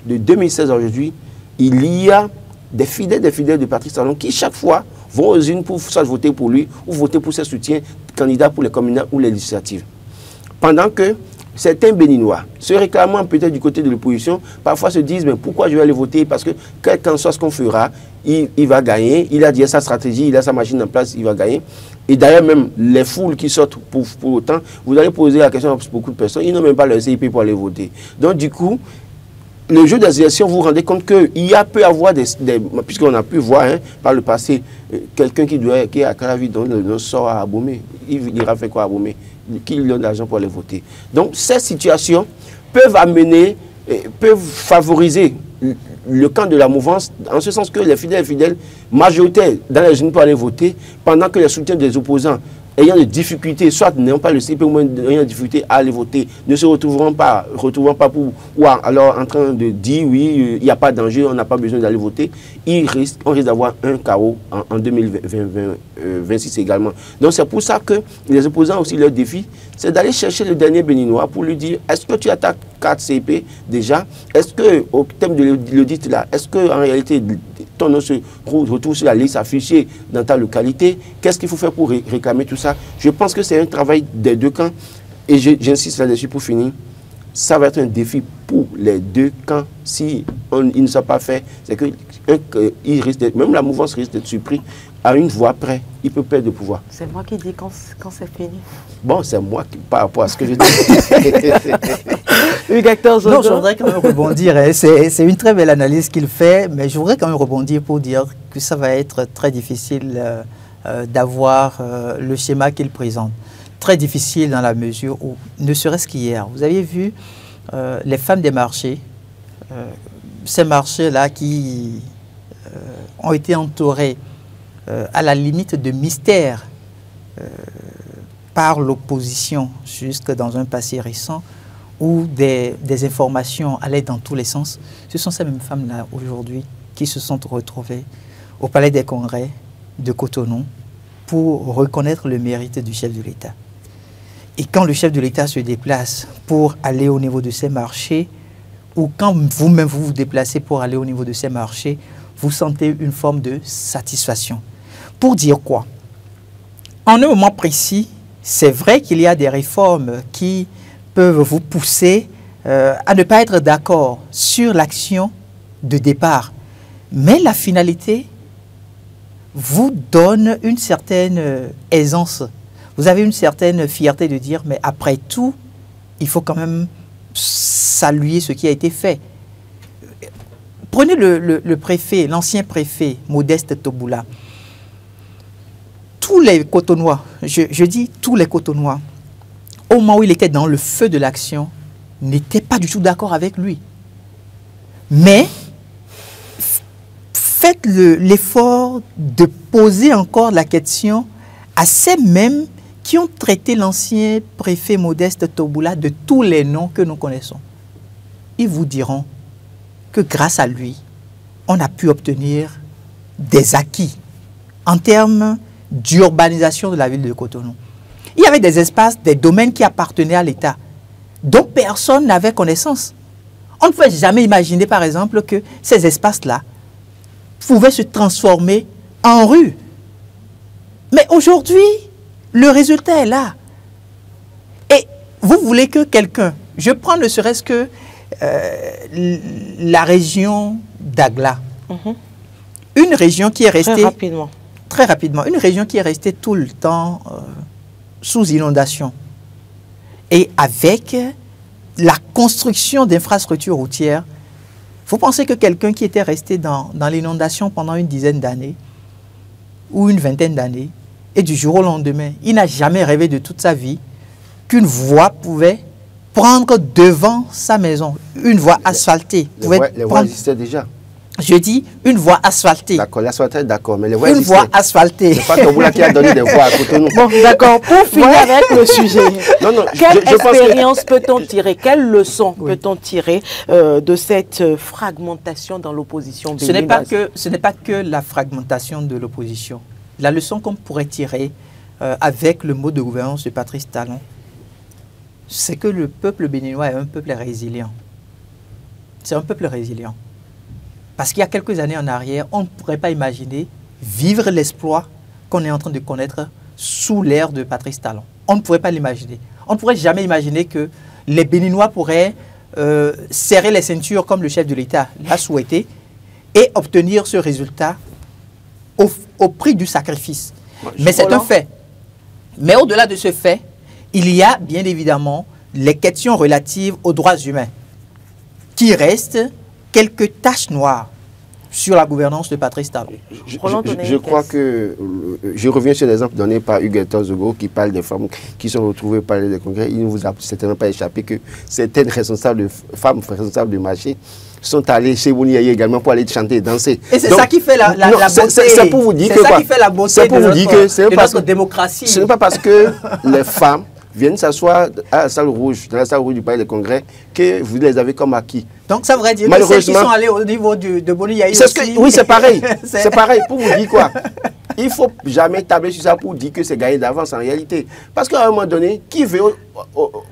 De 2016 à aujourd'hui, il y a des fidèles de Patrice Talon qui, chaque fois, vont aux urnes pour soit voter pour lui ou voter pour ses soutiens candidats pour les communales ou les législatives. Pendant que certains Béninois, se réclamant peut-être du côté de l'opposition, parfois se disent, mais pourquoi je vais aller voter? Parce que quel qu'en soit ce qu'on fera, il va gagner, il a déjà sa stratégie, il a sa machine en place, il va gagner. Et d'ailleurs, même les foules qui sortent pour autant, vous allez poser la question à beaucoup de personnes, ils n'ont même pas leur CIP pour aller voter. Donc du coup, le jeu des élections, vous vous rendez compte qu'il peut y avoir puisqu'on a pu voir par le passé, quelqu'un qui est à Calavi, dont le nom sort à Abomey, il ira faire quoi à Abomey? Qui lui donne l'argent pour aller voter. Donc ces situations peuvent favoriser le camp de la mouvance, en ce sens que les fidèles majoritaires dans les urnes pour aller voter, pendant que les soutiens des opposants ayant des difficultés, soit n'ayant pas le CP ou même ayant des difficultés à aller voter, ne se retrouveront pas ou alors en train de dire oui, il n'y a pas de danger, on n'a pas besoin d'aller voter, on risque d'avoir un chaos en 2026 également. Donc c'est pour ça que les opposants aussi, leur défi, c'est d'aller chercher le dernier Béninois pour lui dire, est-ce que tu as ta carte CP déjà? Est-ce que, au thème de l'audit là, est-ce que en réalité ton nom se retrouve sur la liste affichée dans ta localité? Qu'est-ce qu'il faut faire pour réclamer tout ça? Je pense que c'est un travail des deux camps et j'insiste là-dessus pour finir. Ça va être un défi pour les deux camps si il ne soit pas fait. C'est que même la mouvance risque d'être surpris à une voix près. Il peut perdre le pouvoir. C'est moi qui dis quand c'est fini. Bon, c'est moi qui, par rapport à ce que je dis. Non, je voudrais quand même rebondir. C'est une très belle analyse qu'il fait, mais je voudrais quand même rebondir pour dire que ça va être très difficile d'avoir le schéma qu'il présente. Très difficile dans la mesure où, ne serait-ce qu'hier, vous aviez vu les femmes des marchés, ces marchés-là qui ont été entourés à la limite de mystère par l'opposition jusque dans un passé récent où des informations allaient dans tous les sens. Ce sont ces mêmes femmes-là aujourd'hui qui se sont retrouvées au Palais des Congrès de Cotonou pour reconnaître le mérite du chef de l'État. Et quand le chef de l'État se déplace pour aller au niveau de ces marchés, ou quand vous-même vous déplacez pour aller au niveau de ces marchés, vous sentez une forme de satisfaction. Pour dire quoi? En un moment précis, c'est vrai qu'il y a des réformes qui peuvent vous pousser à ne pas être d'accord sur l'action de départ. Mais la finalité vous donne une certaine aisance. Vous avez une certaine fierté de dire, mais après tout, il faut quand même saluer ce qui a été fait. Prenez le préfet, l'ancien préfet, Modeste Toboula. Tous les Cotonois, je dis tous les Cotonois, au moment où il était dans le feu de l'action, n'étaient pas du tout d'accord avec lui. Mais faites l'effort de poser encore la question à ces mêmes qui ont traité l'ancien préfet Modeste Toboula de tous les noms que nous connaissons. Ils vous diront que grâce à lui, on a pu obtenir des acquis en termes d'urbanisation de la ville de Cotonou. Il y avait des espaces, des domaines qui appartenaient à l'État, dont personne n'avait connaissance. On ne pouvait jamais imaginer, par exemple, que ces espaces-là pouvaient se transformer en rue. Mais aujourd'hui, le résultat est là. Et vous voulez que quelqu'un, je prends ne serait-ce que la région d'Agla, une région qui est restée... Très rapidement, une région qui est restée tout le temps sous inondation. Et avec la construction d'infrastructures routières, vous pensez que quelqu'un qui était resté dans l'inondation pendant une dizaine d'années ou une vingtaine d'années, et du jour au lendemain, il n'a jamais rêvé de toute sa vie qu'une voie pouvait prendre devant sa maison, une voie asphaltée. Les voies existaient déjà. Je dis une voie asphaltée. D'accord, l'asphaltée, d'accord, mais les voies une voie asphaltée. C'est pas Toboula qui a donné des voies à Cotonou. Bon, d'accord, pour finir avec le sujet, quelle expérience peut-on tirer, quelle leçon peut-on tirer de cette fragmentation dans l'opposition béninoise? Ce n'est pas que la fragmentation de l'opposition. La leçon qu'on pourrait tirer avec le mode de gouvernance de Patrice Talon, c'est que le peuple béninois est un peuple résilient. C'est un peuple résilient. Parce qu'il y a quelques années en arrière, on ne pourrait pas imaginer vivre l'exploit qu'on est en train de connaître sous l'ère de Patrice Talon. On ne pourrait pas l'imaginer. On ne pourrait jamais imaginer que les Béninois pourraient serrer les ceintures comme le chef de l'État l'a souhaité et obtenir ce résultat au prix du sacrifice. Mais c'est un fait. Mais au-delà de ce fait, il y a bien évidemment les questions relatives aux droits humains qui restent quelques taches noires sur la gouvernance de Patrice Talon. Je crois que, je reviens sur l'exemple donné par Hugues Zogo qui parle des femmes qui sont retrouvées par les congrès. Il ne vous a certainement pas échappé que certaines femmes responsables du marché sont allées chez Boni-Yayi également pour aller chanter et danser. Et c'est ça qui fait la beauté. C'est pour vous dire que ça qui fait la beauté de notre démocratie. Ce n'est pas parce que les femmes viennent s'asseoir à la salle rouge, dans la salle rouge du palais des congrès, que vous les avez comme acquis. Donc ça voudrait dire que celles qui sont allées au niveau de Boni-Yayi aussi... Oui, c'est pareil. C'est pareil. Pour vous dire quoi? Il ne faut jamais tabler sur ça pour dire que c'est gagné d'avance en réalité. Parce qu'à un moment donné, qui veut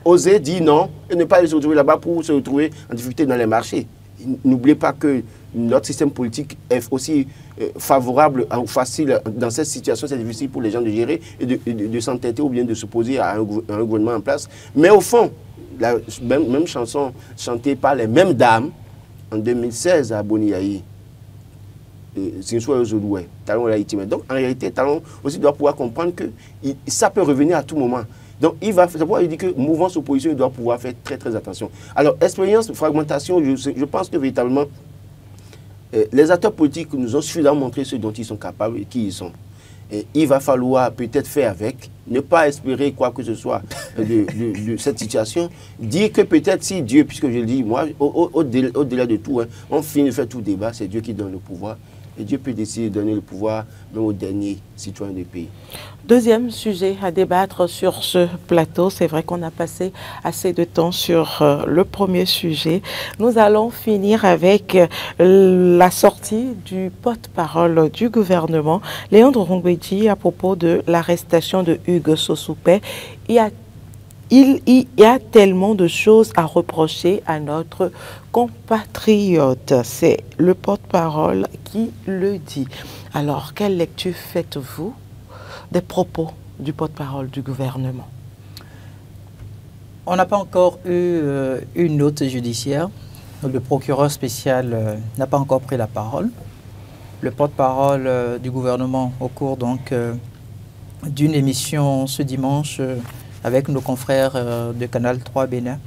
oser dire non et ne pas se retrouver là-bas pour se retrouver en difficulté dans les marchés? N'oubliez pas que notre système politique est aussi favorable ou facile dans cette situation. C'est difficile pour les gens de gérer et de s'entêter ou bien de s'opposer à un gouvernement en place. Mais au fond, la même chanson chantée par les mêmes dames en 2016 à Boni-Yayi, donc en réalité, Talon aussi doit pouvoir comprendre que ça peut revenir à tout moment. Donc il dit que mouvance opposition, il doit pouvoir faire très très attention. Alors expérience, fragmentation, je pense que véritablement les acteurs politiques nous ont suffisamment montré ce dont ils sont capables et qui ils sont. Et il va falloir peut-être faire avec, ne pas espérer quoi que ce soit de cette situation. Dire que peut-être si Dieu, puisque je le dis, moi, au-delà de tout, hein, on finit de faire tout débat, c'est Dieu qui donne le pouvoir. Et Dieu peut décider de donner le pouvoir même aux derniers citoyens du pays. Deuxième sujet à débattre sur ce plateau, c'est vrai qu'on a passé assez de temps sur le premier sujet. Nous allons finir avec la sortie du porte-parole du gouvernement, Léandre Rongwedji, à propos de l'arrestation de Hugues Sossoupé. Il y a tellement de choses à reprocher à notre compatriote. C'est le porte-parole qui le dit. Alors, quelle lecture faites-vous des propos du porte-parole du gouvernement? On n'a pas encore eu une note judiciaire. Le procureur spécial n'a pas encore pris la parole. Le porte-parole du gouvernement, au cours donc d'une émission ce dimanche, avec nos confrères de Canal 3 Bénin,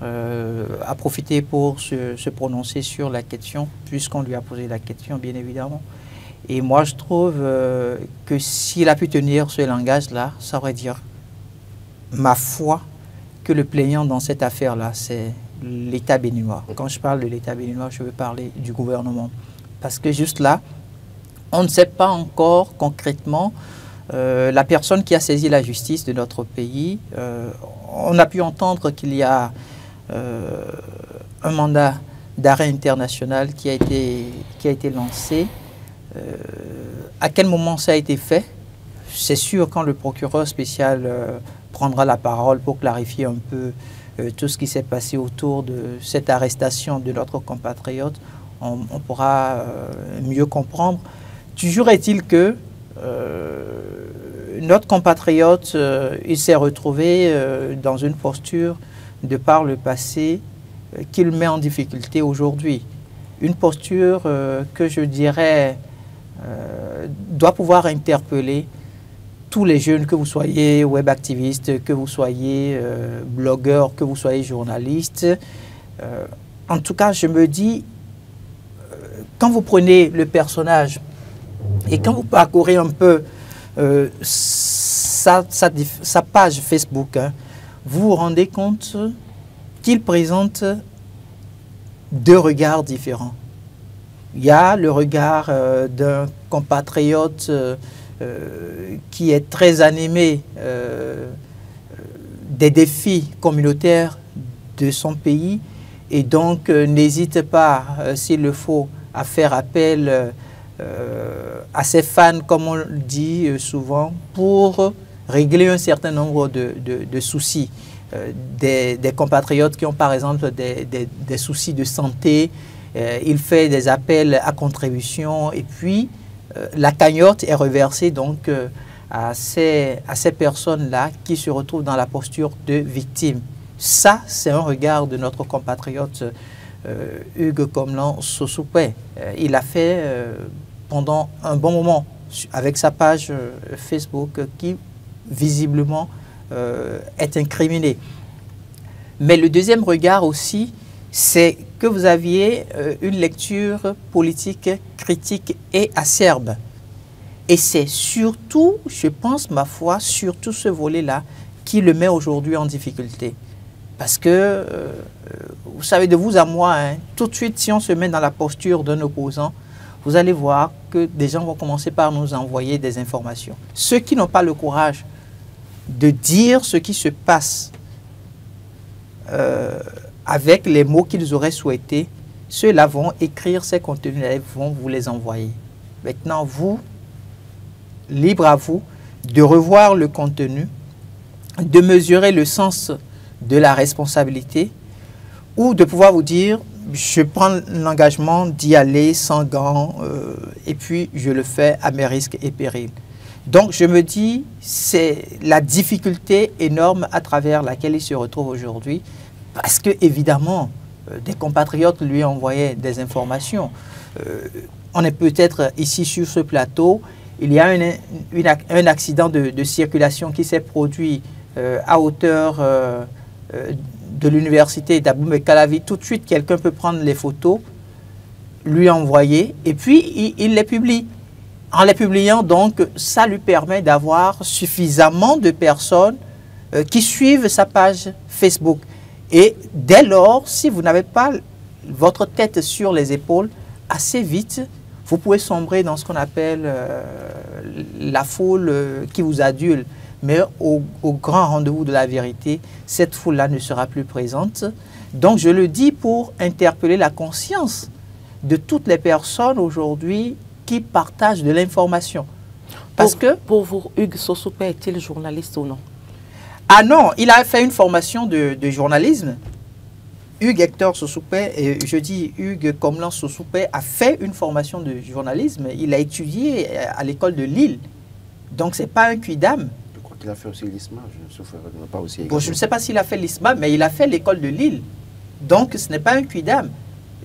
a profité pour se prononcer sur la question, puisqu'on lui a posé la question, bien évidemment. Et moi, je trouve que s'il a pu tenir ce langage-là, ça veut dire, ma foi, que le plaignant dans cette affaire-là, c'est l'État béninois. Quand je parle de l'État béninois, je veux parler du gouvernement. Parce que juste là, on ne sait pas encore concrètement la personne qui a saisi la justice de notre pays. On a pu entendre qu'il y a un mandat d'arrêt international qui a été lancé. À quel moment ça a été fait? C'est sûr, quand le procureur spécial prendra la parole pour clarifier un peu tout ce qui s'est passé autour de cette arrestation de notre compatriote, on pourra mieux comprendre. Toujours est-il que notre compatriote, il s'est retrouvé dans une posture de par le passé qu'il met en difficulté aujourd'hui. Une posture que je dirais doit pouvoir interpeller tous les jeunes, que vous soyez web activistes, que vous soyez blogueurs, que vous soyez journalistes. En tout cas, je me dis, quand vous prenez le personnage et quand vous parcourez un peu sa page Facebook, hein, vous vous rendez compte qu'il présente deux regards différents. Il y a le regard d'un compatriote qui est très animé des défis communautaires de son pays et donc n'hésite pas, s'il le faut, à faire appel à ses fans, comme on le dit souvent, pour régler un certain nombre de soucis. Des compatriotes qui ont par exemple des soucis de santé, il fait des appels à contribution et puis la cagnotte est reversée donc à ces personnes-là qui se retrouvent dans la posture de victime. Ça, c'est un regard de notre compatriote Hugues Komlan Sossoupé. Il a fait pendant un bon moment avec sa page Facebook qui visiblement est incriminée. Mais le deuxième regard aussi, c'est que vous aviez une lecture politique critique et acerbe. Et c'est surtout, je pense, ma foi, surtout ce volet-là qui le met aujourd'hui en difficulté. Parce que, vous savez, de vous à moi, hein, tout de suite, si on se met dans la posture d'un opposant, vous allez voir que des gens vont commencer par nous envoyer des informations. Ceux qui n'ont pas le courage de dire ce qui se passe avec les mots qu'ils auraient souhaité, ceux-là vont écrire ces contenus-là et vont vous les envoyer. Maintenant, vous, libre à vous de revoir le contenu, de mesurer le sens de la responsabilité ou de pouvoir vous dire, je prends l'engagement d'y aller sans gants et puis je le fais à mes risques et périls. Donc je me dis, c'est la difficulté énorme à travers laquelle il se retrouve aujourd'hui parce que évidemment, des compatriotes lui envoyaient des informations. On est peut-être ici sur ce plateau, il y a un accident de circulation qui s'est produit à hauteur de l'université d'Abomey-Calavi. Tout de suite, quelqu'un peut prendre les photos, lui envoyer, et puis il les publie. En les publiant, donc, ça lui permet d'avoir suffisamment de personnes qui suivent sa page Facebook. Et dès lors, si vous n'avez pas votre tête sur les épaules, assez vite, vous pouvez sombrer dans ce qu'on appelle la foule qui vous adule. Mais au grand rendez-vous de la vérité, cette foule-là ne sera plus présente. Donc je le dis pour interpeller la conscience de toutes les personnes aujourd'hui qui partagent de l'information. Parce que pour vous, Hugues Sossoupé est-il journaliste ou non? Ah non, il a fait une formation de journalisme. Hugues Hector Sossoupé, et je dis Hugues Komlan Sossoupé, a fait une formation de journalisme. Il a étudié à l'école de Lille. Donc, ce n'est pas un quidam. Je crois qu'il a fait aussi l'ISMA. Bon, je ne sais pas s'il a fait l'ISMA, mais il a fait l'école de Lille. Donc, ce n'est pas un quidam.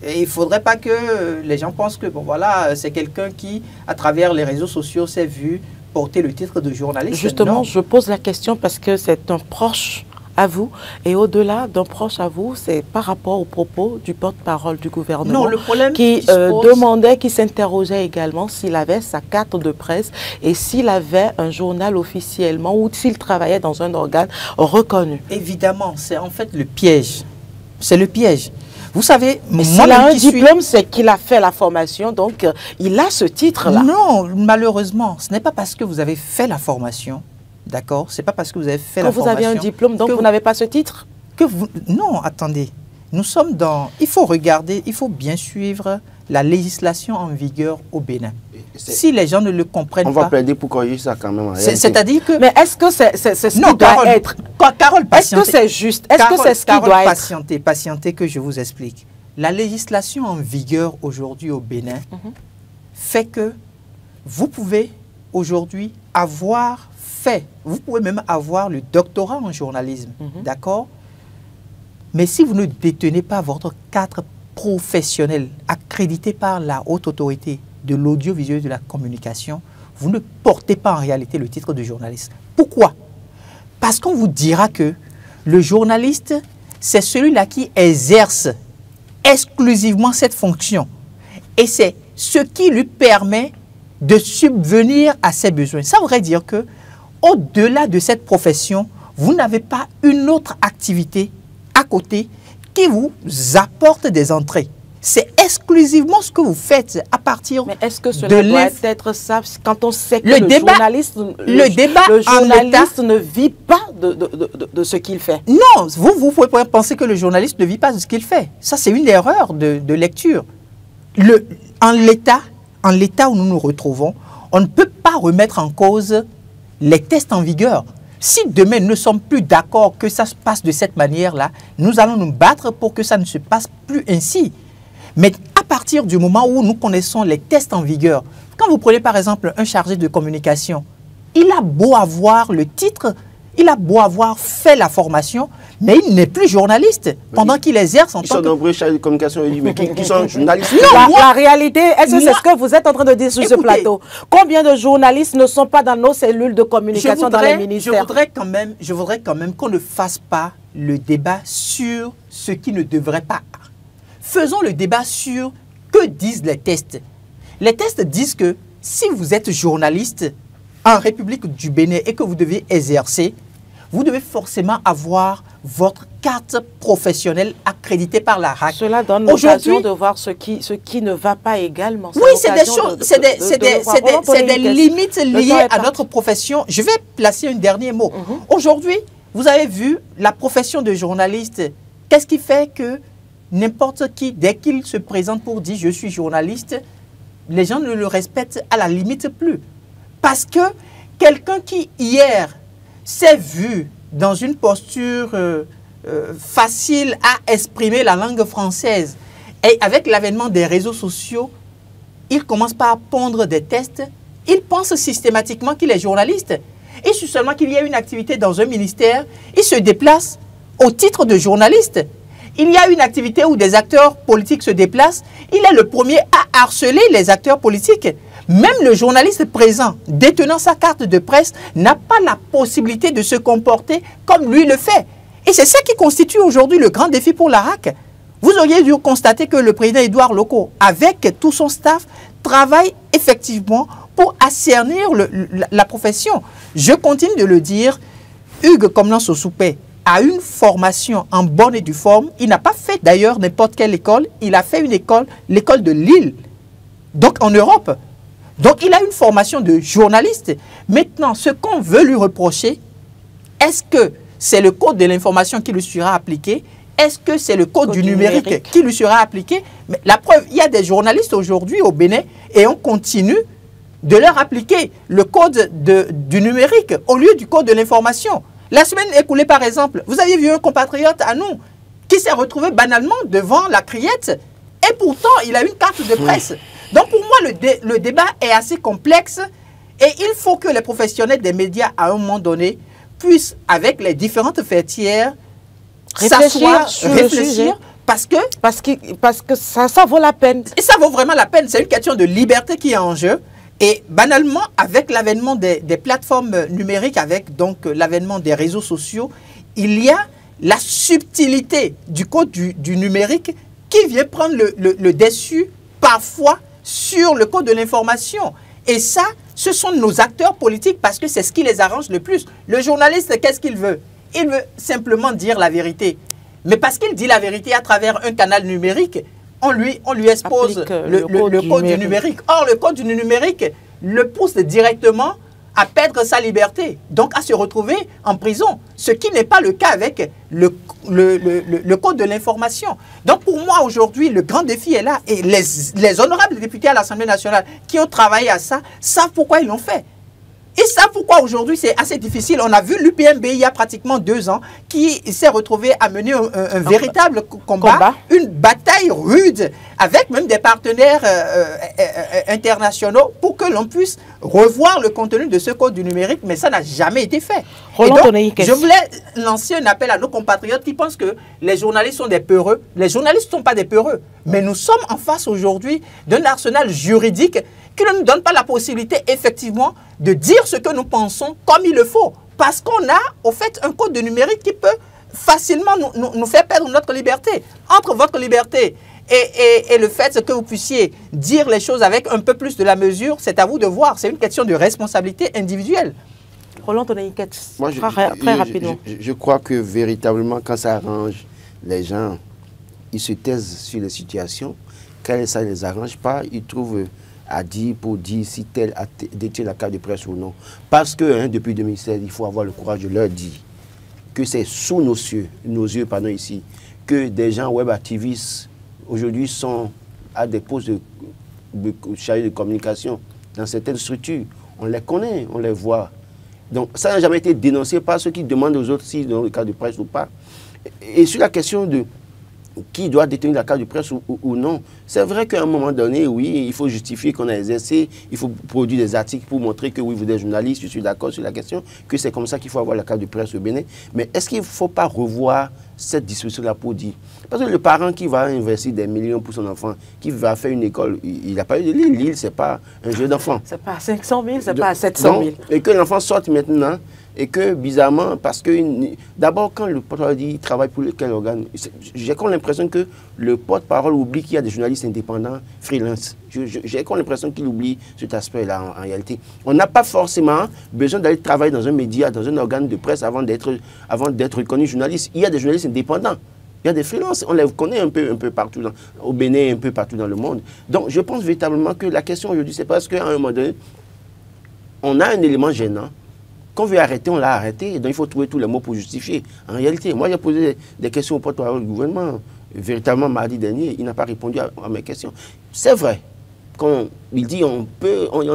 Et il ne faudrait pas que les gens pensent que, bon, voilà, c'est quelqu'un qui, à travers les réseaux sociaux, s'est vu porter le titre de journaliste. Justement, non. je pose la question parce que c'est un proche à vous, et au-delà d'un proche à vous, c'est par rapport aux propos du porte-parole du gouvernement. Non, le problème qui demandait, qui s'interrogeait également s'il avait sa carte de presse et s'il avait un journal officiellement ou s'il travaillait dans un organe reconnu. Évidemment, c'est en fait le piège. C'est le piège. Vous savez, s'il a un diplôme, c'est qu'il a fait la formation, donc il a ce titre-là. Non, malheureusement, ce n'est pas parce que vous avez fait la formation. D'accord? C'est pas parce que vous avez fait la formation... Quand vous avez un diplôme, donc vous n'avez pas ce titre? Non, attendez. Nous sommes dans... Il faut regarder, il faut bien suivre la législation en vigueur au Bénin. Si les gens ne le comprennent pas... On va plaider pour corriger ça quand même. C'est-à-dire que... Mais est-ce que c'est ce qui doit être? Carole, patientez. Est-ce que c'est juste? Est-ce que c'est ce qui doit être? Patientez que je vous explique. La législation en vigueur aujourd'hui au Bénin fait que vous pouvez aujourd'hui avoir fait, vous pouvez même avoir le doctorat en journalisme, d'accord? Mais si vous ne détenez pas votre cadre professionnel accrédité par la haute autorité de l'audiovisuel et de la communication, vous ne portez pas en réalité le titre de journaliste. Pourquoi? Parce qu'on vous dira que le journaliste, c'est celui-là qui exerce exclusivement cette fonction. Et c'est ce qui lui permet de subvenir à ses besoins. Ça voudrait dire que au-delà de cette profession, vous n'avez pas une autre activité à côté qui vous apporte des entrées. C'est exclusivement ce que vous faites à partir de... Mais est-ce que cela doit être ça quand on sait que le journaliste ne vit pas de ce qu'il fait? Non, vous pouvez penser que le journaliste ne vit pas de ce qu'il fait. Ça, c'est une erreur de lecture. En l'état où nous nous retrouvons, on ne peut pas remettre en cause les tests en vigueur. Si demain nous ne sommes plus d'accord que ça se passe de cette manière-là, nous allons nous battre pour que ça ne se passe plus ainsi. Mais à partir du moment où nous connaissons les tests en vigueur, quand vous prenez par exemple un chargé de communication, il a beau avoir le titre, il a beau avoir fait la formation, mais il n'est plus journaliste pendant qu'il exerce en tant que... Ils sont nombreux chargés de communication, mais qui sont journalistes. La réalité, est-ce que c'est ce que vous êtes en train de dire sur ce plateau? Combien de journalistes ne sont pas dans nos cellules de communication dans les ministères? Je voudrais quand même qu'on ne fasse pas le débat sur ce qui ne devrait pas. Faisons le débat sur que disent les tests. Les tests disent que si vous êtes journaliste en République du Bénin et que vous devez exercer, vous devez forcément avoir votre carte professionnelle accréditée par la RAC. Cela donne l'occasion de voir ce qui ne va pas également. Oui, c'est des choses, c'est des limites liées à notre profession. Je vais placer un dernier mot. Aujourd'hui, vous avez vu la profession de journaliste. Qu'est-ce qui fait que n'importe qui, dès qu'il se présente pour dire « je suis journaliste », les gens ne le respectent à la limite plus. Parce que quelqu'un qui, hier, s'est vu dans une posture facile à exprimer la langue française, et avec l'avènement des réseaux sociaux, il commence par pondre des tests, il pense systématiquement qu'il est journaliste. Et si seulement qu'il y a une activité dans un ministère, il se déplace au titre de journaliste. Il y a une activité où des acteurs politiques se déplacent, il est le premier à harceler les acteurs politiques. Même le journaliste présent, détenant sa carte de presse, n'a pas la possibilité de se comporter comme lui le fait. Et c'est ça qui constitue aujourd'hui le grand défi pour la RAC. Vous auriez dû constater que le président Édouard Loko, avec tout son staff, travaille effectivement pour assainir la profession. Je continue de le dire, Hugues Komlan-Sosoupé a une formation en bonne et due forme. Il n'a pas fait d'ailleurs n'importe quelle école. Il a fait une école, l'école de Lille, donc en Europe. Donc il a une formation de journaliste. Maintenant, ce qu'on veut lui reprocher, est-ce que c'est le code de l'information qui lui sera appliqué? Est-ce que c'est le code du numérique qui lui sera appliqué? Mais la preuve, il y a des journalistes aujourd'hui au Bénin et on continue de leur appliquer le code du numérique au lieu du code de l'information. La semaine écoulée, par exemple, vous aviez vu un compatriote à nous qui s'est retrouvé banalement devant la criette et pourtant il a une carte de presse. Donc pour moi, le débat est assez complexe et il faut que les professionnels des médias, à un moment donné, puissent, avec les différentes fêtières, réfléchir sur le sujet. Parce que ça vaut la peine. Et ça vaut vraiment la peine. C'est une question de liberté qui est en jeu. Et banalement, avec l'avènement des plateformes numériques, avec donc l'avènement des réseaux sociaux, il y a la subtilité du code du numérique qui vient prendre le dessus parfois sur le code de l'information. Et ça, ce sont nos acteurs politiques parce que c'est ce qui les arrange le plus. Le journaliste, qu'est-ce qu'il veut? Il veut simplement dire la vérité. Mais parce qu'il dit la vérité à travers un canal numérique, on lui expose le code du numérique. Or, le code du numérique le pousse directement à perdre sa liberté, donc à se retrouver en prison, ce qui n'est pas le cas avec le code de l'information. Donc pour moi aujourd'hui, le grand défi est là et les honorables députés à l'Assemblée nationale qui ont travaillé à ça savent pourquoi ils l'ont fait. Et ça, pourquoi aujourd'hui c'est assez difficile. On a vu l'UPMB il y a pratiquement 2 ans qui s'est retrouvé à mener un véritable combat, une bataille rude avec même des partenaires internationaux pour que l'on puisse revoir le contenu de ce code du numérique, mais ça n'a jamais été fait. Et donc, je voulais lancer un appel à nos compatriotes qui pensent que les journalistes sont des peureux. Les journalistes ne sont pas des peureux, mais nous sommes en face aujourd'hui d'un arsenal juridique qui ne nous donne pas la possibilité, effectivement, de dire ce que nous pensons comme il le faut. Parce qu'on a, au fait, un code de numérique qui peut facilement nous faire perdre notre liberté. Entre votre liberté et le fait que vous puissiez dire les choses avec un peu plus de la mesure, c'est à vous de voir. C'est une question de responsabilité individuelle. Roland Tonaniquette, très rapidement. Je crois que véritablement, quand ça arrange les gens, ils se taisent sur les situations. Quand ça ne les arrange pas, ils trouvent à dire pour dire si tel a détient la carte de presse ou non. Parce que depuis 2016, il faut avoir le courage de leur dire que c'est sous nos yeux ici, que des gens web activistes aujourd'hui sont à des postes de chargés de communication dans certaines structures. On les connaît, on les voit. Donc ça n'a jamais été dénoncé par ceux qui demandent aux autres s'ils ont le carte de presse ou pas. Et sur la question de qui doit détenir la carte de presse ou non. C'est vrai qu'à un moment donné, oui, il faut justifier qu'on a exercé, il faut produire des articles pour montrer que oui, vous êtes journaliste, je suis d'accord sur la question, que c'est comme ça qu'il faut avoir la carte de presse au Bénin. Mais est-ce qu'il ne faut pas revoir cette disposition-là pour dire? Parce que le parent qui va investir des millions pour son enfant, qui va faire une école, il n'a pas eu de Lille. Lille, ce n'est pas un jeu d'enfant. Ce n'est pas à 500 000, ce n'est pas à 700 000. Et que l'enfant sorte maintenant, et que bizarrement, parce que d'abord quand le porte-parole dit il travaille pour quel organe, j'ai comme l'impression que le porte-parole oublie qu'il y a des journalistes indépendants, freelance. J'ai comme l'impression qu'il oublie cet aspect-là en réalité. On n'a pas forcément besoin d'aller travailler dans un média, dans un organe de presse avant d'être reconnu journaliste. Il y a des journalistes indépendants. Il y a des freelances, on les connaît un peu partout, au Bénin, un peu partout dans le monde. Donc je pense véritablement que la question aujourd'hui, c'est parce qu'à un moment donné, on a un élément gênant. Quand on veut arrêter, on l'a arrêté. Donc il faut trouver tous les mots pour justifier. En réalité, moi j'ai posé des questions au porte-parole du gouvernement. Véritablement, mardi dernier, il n'a pas répondu à mes questions. C'est vrai. Quand il dit on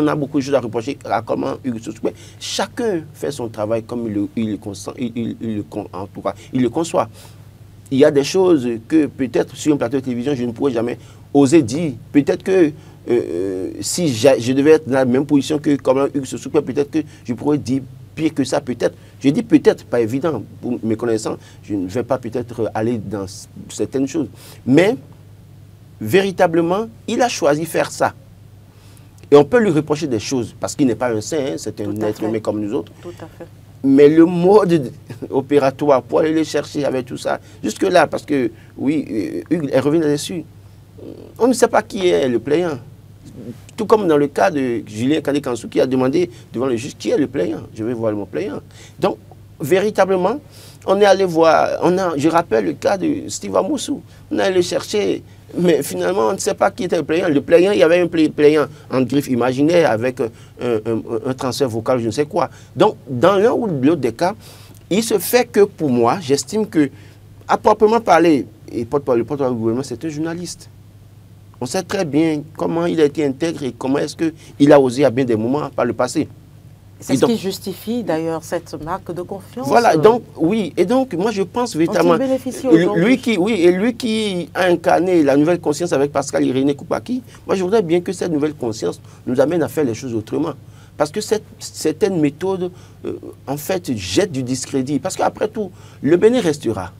a beaucoup de choses à reprocher à comment Hugues Sossoukwe. Chacun fait son travail comme il le conçoit. Il y a des choses que peut-être sur un plateau de télévision, je ne pourrais jamais oser dire. Peut-être que si je devais être dans la même position que comme Hugues Sossoukwe, peut-être que je pourrais dire pire que ça, peut-être. Je dis peut-être, pas évident. Pour mes connaissances, je ne vais pas peut-être aller dans certaines choses. Mais, véritablement, il a choisi faire ça. Et on peut lui reprocher des choses, parce qu'il n'est pas un saint, hein, c'est un être humain comme nous autres. Tout à fait. Mais le mode opératoire pour aller les chercher avec tout ça, jusque-là, parce que, oui, Hugues est revenu là-dessus. On ne sait pas qui est le plaignant. Tout comme dans le cas de Julien Kandé-Kansou qui a demandé devant le juge qui est le plaignant. Je vais voir mon plaignant. Donc, véritablement, on est allé voir, je rappelle le cas de Steve Amoussou. On est allé chercher, mais finalement, on ne sait pas qui était le plaignant. Le plaignant, il y avait un plaignant en griffe imaginaire avec un transfert vocal, je ne sais quoi. Donc, dans l'un ou l'autre des cas, il se fait que pour moi, j'estime que, à proprement parler, le porte-parole du gouvernement, c'est un journaliste. On sait très bien comment il a été intègre et comment est-ce qu'il a osé à bien des moments par le passé. C'est ce qui justifie d'ailleurs cette marque de confiance. Voilà, donc oui, et donc moi je pense véritablement, lui qui a incarné la nouvelle conscience avec Pascal Irénée Koupaki, moi je voudrais bien que cette nouvelle conscience nous amène à faire les choses autrement. Parce que certaines méthodes, en fait, jettent du discrédit. Parce qu'après tout, le Bénin restera,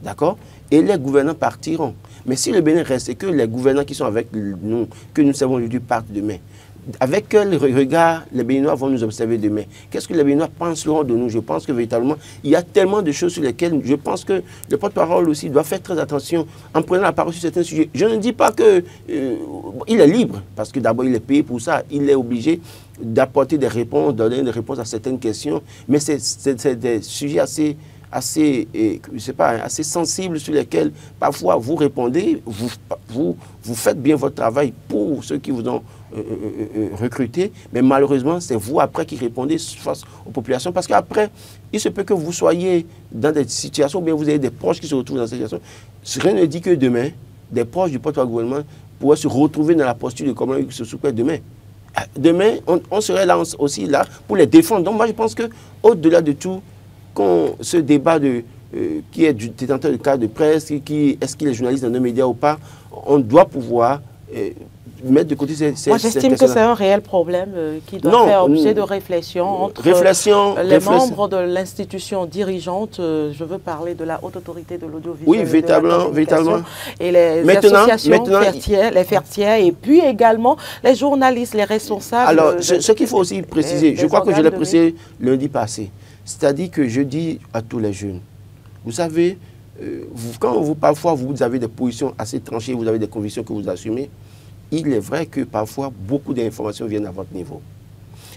d'accord? Et les gouvernants partiront. Mais si le Bénin reste et que les gouvernants qui sont avec nous, que nous savons aujourd'hui, partent demain, avec quel regard les Béninois vont nous observer demain? Qu'est-ce que les Béninois penseront de nous? Je pense que véritablement, il y a tellement de choses sur lesquelles je pense que le porte-parole aussi doit faire très attention en prenant la parole sur certains sujets. Je ne dis pas qu'il est libre, parce que d'abord il est payé pour ça, il est obligé d'apporter des réponses, donner des réponses à certaines questions, mais c'est des sujets assez sensibles sur lesquels parfois vous répondez, vous faites bien votre travail pour ceux qui vous ont recruté, mais malheureusement c'est vous après qui répondez face aux populations, parce qu'après il se peut que vous soyez dans des situations, ou bien vous avez des proches qui se retrouvent dans cette situation. Rien ne dit que demain, des proches du porte-parole du gouvernement pourraient se retrouver dans la posture de comment ils se soupent demain. Demain, on serait là aussi là pour les défendre. Donc moi je pense qu'au-delà de tout, quand ce débat qui est du détenteur de carte de presse, est-ce qu'il est journaliste dans nos médias ou pas, on doit pouvoir mettre de côté ces Moi, j'estime que c'est un réel problème qui doit faire objet de réflexion entre les membres de l'institution dirigeante. Je veux parler de la Haute Autorité de l'Audiovisuel. Oui, véritablement. Et les associations fertières, et puis également les journalistes, les responsables. Alors, ce qu'il faut aussi préciser, je crois que je l'ai précisé lundi passé, c'est-à-dire que je dis à tous les jeunes, vous savez, quand parfois vous avez des positions assez tranchées, vous avez des convictions que vous assumez, il est vrai que parfois beaucoup d'informations viennent à votre niveau.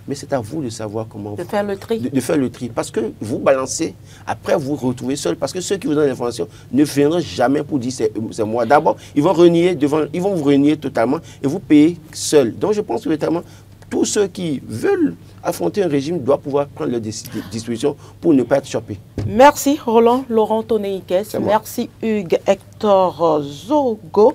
Mais c'est à vous de savoir comment... De faire le tri. De faire le tri. Parce que vous balancez, après vous vous retrouvez seul. Parce que ceux qui vous donnent l'information ne viendront jamais pour dire c'est moi. D'abord, ils vont vous renier totalement et vous payez seul. Donc je pense que véritablement, tous ceux qui veulent affronter un régime doivent pouvoir prendre leurs dispositions pour ne pas être chopés. Merci Roland Laurent Tonné-Ikes. Merci Hugues Hector Zogo.